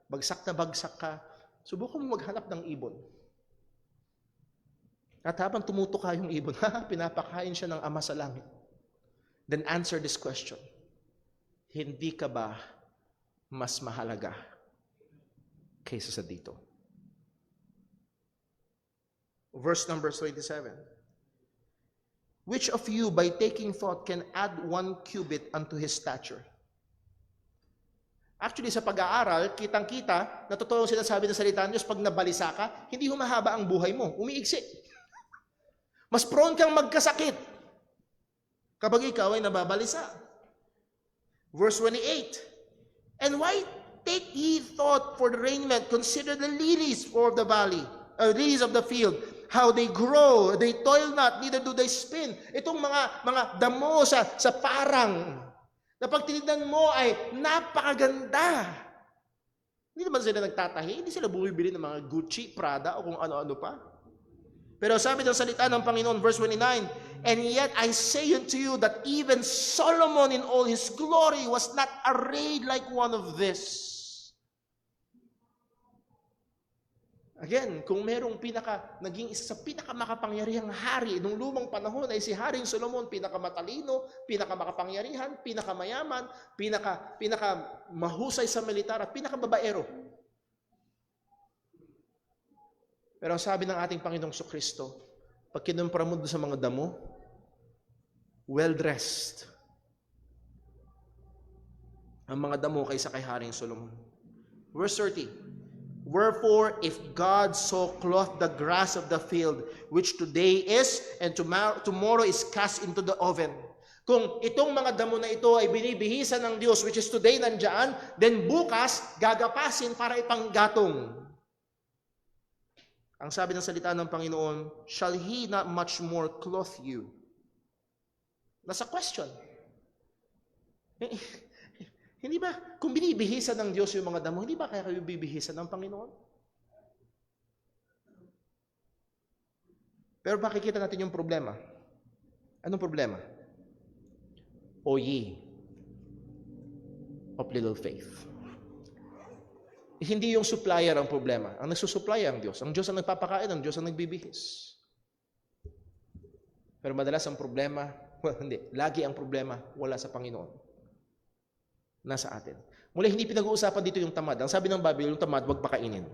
bagsak na bagsak ka, subukan mo maghanap ng ibon. At habang tumutuka yung ibon, pinapakain siya ng Ama sa langit. Then answer this question, hindi ka ba mas mahalaga kaysa sa dito? Verse number 27. Which of you by taking thought can add 1 cubit unto his stature? Actually, sa pag-aaral, kitang-kita na totoo ang sinasabi ng salita ng Diyos, pag nabalisa ka, hindi humahaba ang buhay mo, umiigsi. Mas prone kang magkasakit kapag ikaw ay nababalisa. Verse 28. And why take ye thought for the raiment? Consider the lilies of the valley, lilies of the field, how they grow, they toil not, neither do they spin. Itong mga damo sa parang, na pag tinignan mo ay napakaganda. Hindi naman sila nagtatahi, hindi sila bumibili ng mga Gucci, Prada, o kung ano-ano pa. Pero sabi ng salita ng Panginoon, verse 29, and yet I say unto you that even Solomon in all his glory was not arrayed like one of this. Again, kung merong naging isa sa pinakamakapangyarihang hari nung lumang panahon ay si Haring Solomon, pinakamatalino, pinakamakapangyarihan, pinakamayaman, pinakamahusay sa militar at pinakababaero. Pero ang sabi ng ating Panginoong Kristo, pag kinumpara mo sa mga damo, well-dressed ang mga damo kaysa kay Haring Solomon. Verse 30. Wherefore, if God so clothe the grass of the field, which today is, and tomorrow is cast into the oven. Kung itong mga damo na ito ay binibihisan ng Diyos, which is today nandyan, then bukas, gagapasin para ipanggatong. Ang sabi ng salita ng Panginoon, shall He not much more clothe you? Nasa question. Hindi ba, kung binibihisan ng Diyos yung mga damo, hindi ba kaya kayo bibihisan ng Panginoon? Pero makikita natin yung problema. Anong problema? O ye of little faith. Hindi yung supplier ang problema. Ang nagsusupply ang Diyos. Ang Diyos ang nagpapakain, ang Diyos ang nagbibihis. Pero madalas ang problema, hindi, lagi ang problema wala sa Panginoon. Nasa atin. Muli, hindi pinag-uusapan dito yung tamad. Ang sabi ng Bible, yung tamad, wag pakainin.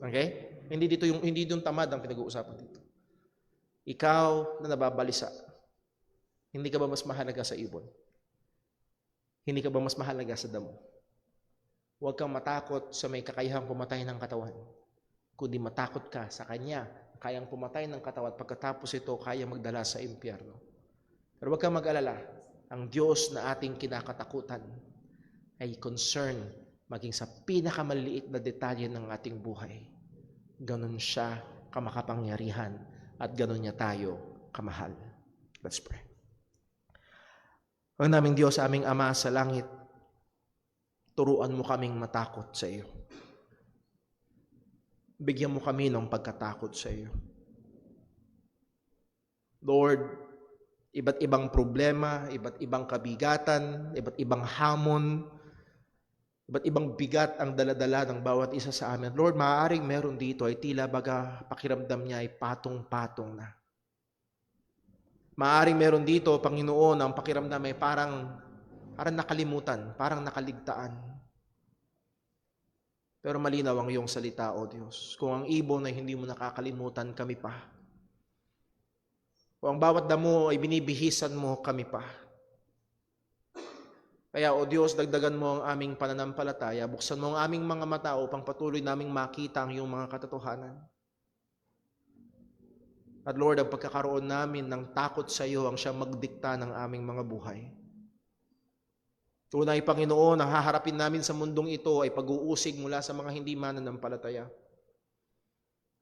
Okay? Hindi yung tamad ang pinag-uusapan dito. Ikaw na nababalisa, hindi ka ba mas mahalaga sa ibon? Hindi ka ba mas mahalaga sa damo? Huwag kang matakot sa may kakayahang pumatay ng katawan, kundi matakot ka sa Kanya, kayang pumatay ng katawan, pagkatapos ito, kaya magdala sa impyerno. Pero huwag kang mag-alala, ang Diyos na ating kinakatakutan ay concern maging sa pinakamaliit na detalye ng ating buhay. Ganon siya kamakapangyarihan at ganon niya tayo kamahal. Let's pray. Ang naming Diyos, aming Ama sa langit, turuan mo kaming matakot sa iyo. Bigyan mo kami ng pagkatakot sa iyo. Lord, iba't ibang problema, iba't ibang kabigatan, iba't ibang hamon, iba't ibang bigat ang daladala ng bawat isa sa amin. Lord, maaaring meron dito ay tila baga pakiramdam niya ay patong-patong na. Maaaring meron dito, Panginoon, ang pakiramdam ay parang nakalimutan, parang nakaligtaan. Pero malinaw ang iyong salita, O Diyos. Kung ang ibon ay hindi mo nakakalimutan, kami pa. Kung ang bawat damo ay binibihisan mo, kami pa. Kaya, O Diyos, dagdagan mo ang aming pananampalataya, buksan mo ang aming mga mata upang patuloy naming makita ang iyong mga katotohanan. At Lord, ang pagkakaroon namin ng takot sa iyo ang siyang magdikta ng aming mga buhay. Tunay, Panginoon, ang haharapin namin sa mundong ito ay pag-uusig mula sa mga hindi mananampalataya.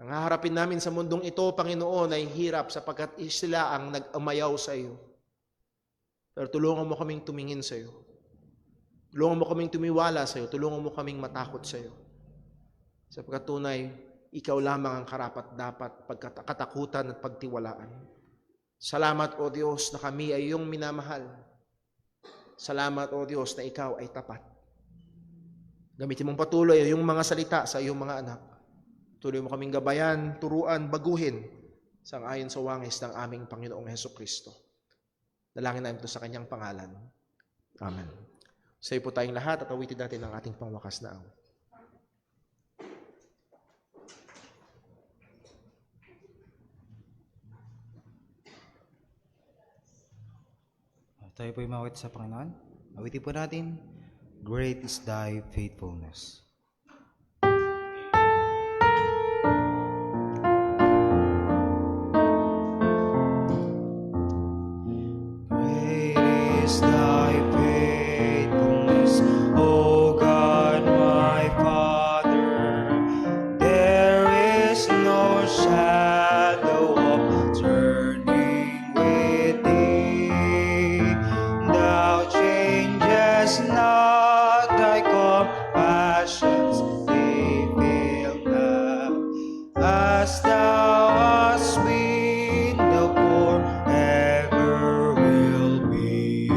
Ang haharapin namin sa mundong ito, Panginoon, ay hirap sapagkat sila ang nag-umayaw sa iyo. Pero tulungan mo kaming tumingin sa iyo. Tulungan mo kaming tumiwala sa iyo. Tulungan mo kaming matakot sa iyo. Sapagkat tunay, ikaw lamang ang karapat-dapat pagkatakutan at pagtiwalaan. Salamat, O Diyos, na kami ay iyong minamahal. Salamat, O Diyos, na ikaw ay tapat. Gamitin mong patuloy ang iyong mga salita sa iyong mga anak. Tuloy mo kaming gabayan, turuan, baguhin sang-ayon sa wangis ng aming Panginoong Hesukristo. Dalangin namin ito sa kanyang pangalan. Amen. Sa iyo po tayong lahat at awitin natin ang ating pangwakas na awit. Tayo po yung mawit sa Panginoon. Awitin po natin, Great is thy faithfulness. Great is thy faithfulness, O God, my Father. There is no shadow of turning with thee. Thou changest not, thy compassions, they fail not. As thou hast been, thou forever will be.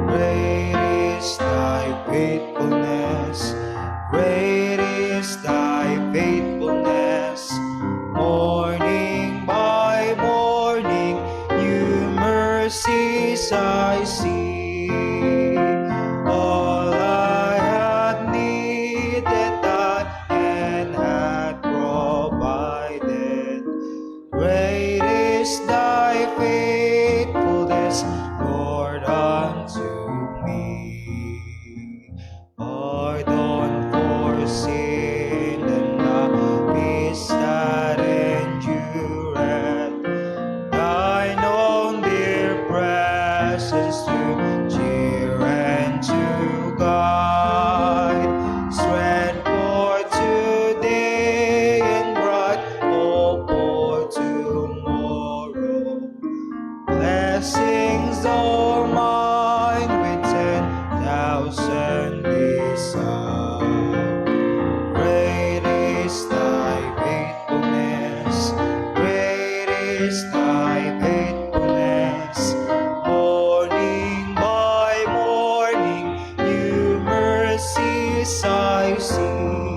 Great is thy faithfulness, great is thy faithfulness. Morning by morning, new mercies I see. All I had needed, thy hand had provided. Great is thy faithfulness, Lord, unto me. Pardon for sin and the peace that endureth. Thine own dear presence to cheer is all mine with 10,000 beside. Great is thy faithfulness, great is thy faithfulness. Morning by morning, new mercies I see.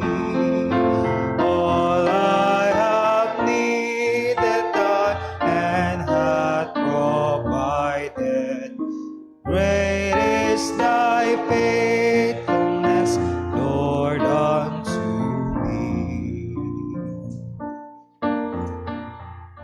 All I have needed, thy hand hath provided. Great is thy faithfulness, Lord, unto me.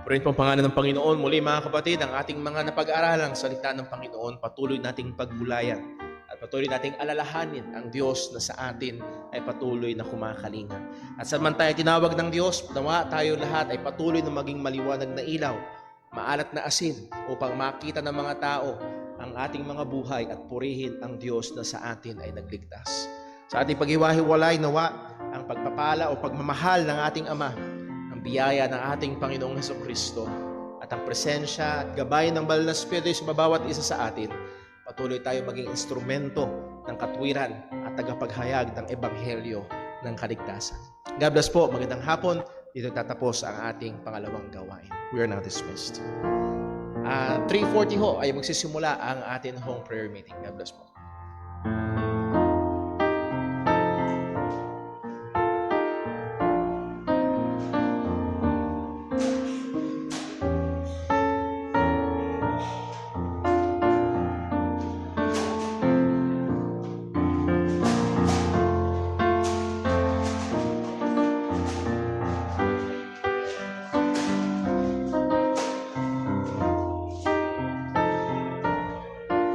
Purihin po ang pangalan ng Panginoon. Muli mga kapatid, ang ating mga napag-aralang salita ng Panginoon, patuloy nating pagbulayan at patuloy nating alalahanin ang Diyos na sa atin ay patuloy na kumakalinga. At sa man tayo tinawag ng Diyos, nawa tayo lahat ay patuloy na maging maliwanag na ilaw, maalat na asin, upang makita ng mga tao ang ating mga buhay at purihin ang Diyos na sa atin ay nagligtas. Sa ating paghiwa-hiwalay, nawa ang pagpapala o pagmamahal ng ating Ama, ang biyaya ng ating Panginoong Hesukristo, at ang presensya at gabay ng Banal na Espiritu sa bawat isa sa atin, patuloy tayo maging instrumento ng katwiran at tagapaghayag ng Ebanghelyo ng kaligtasan. God bless po. Magandang hapon. Dito tatapos ang ating pangalawang gawain. We are now dismissed. 3:40 ho ay magsisimula ang ating home prayer meeting. God bless po.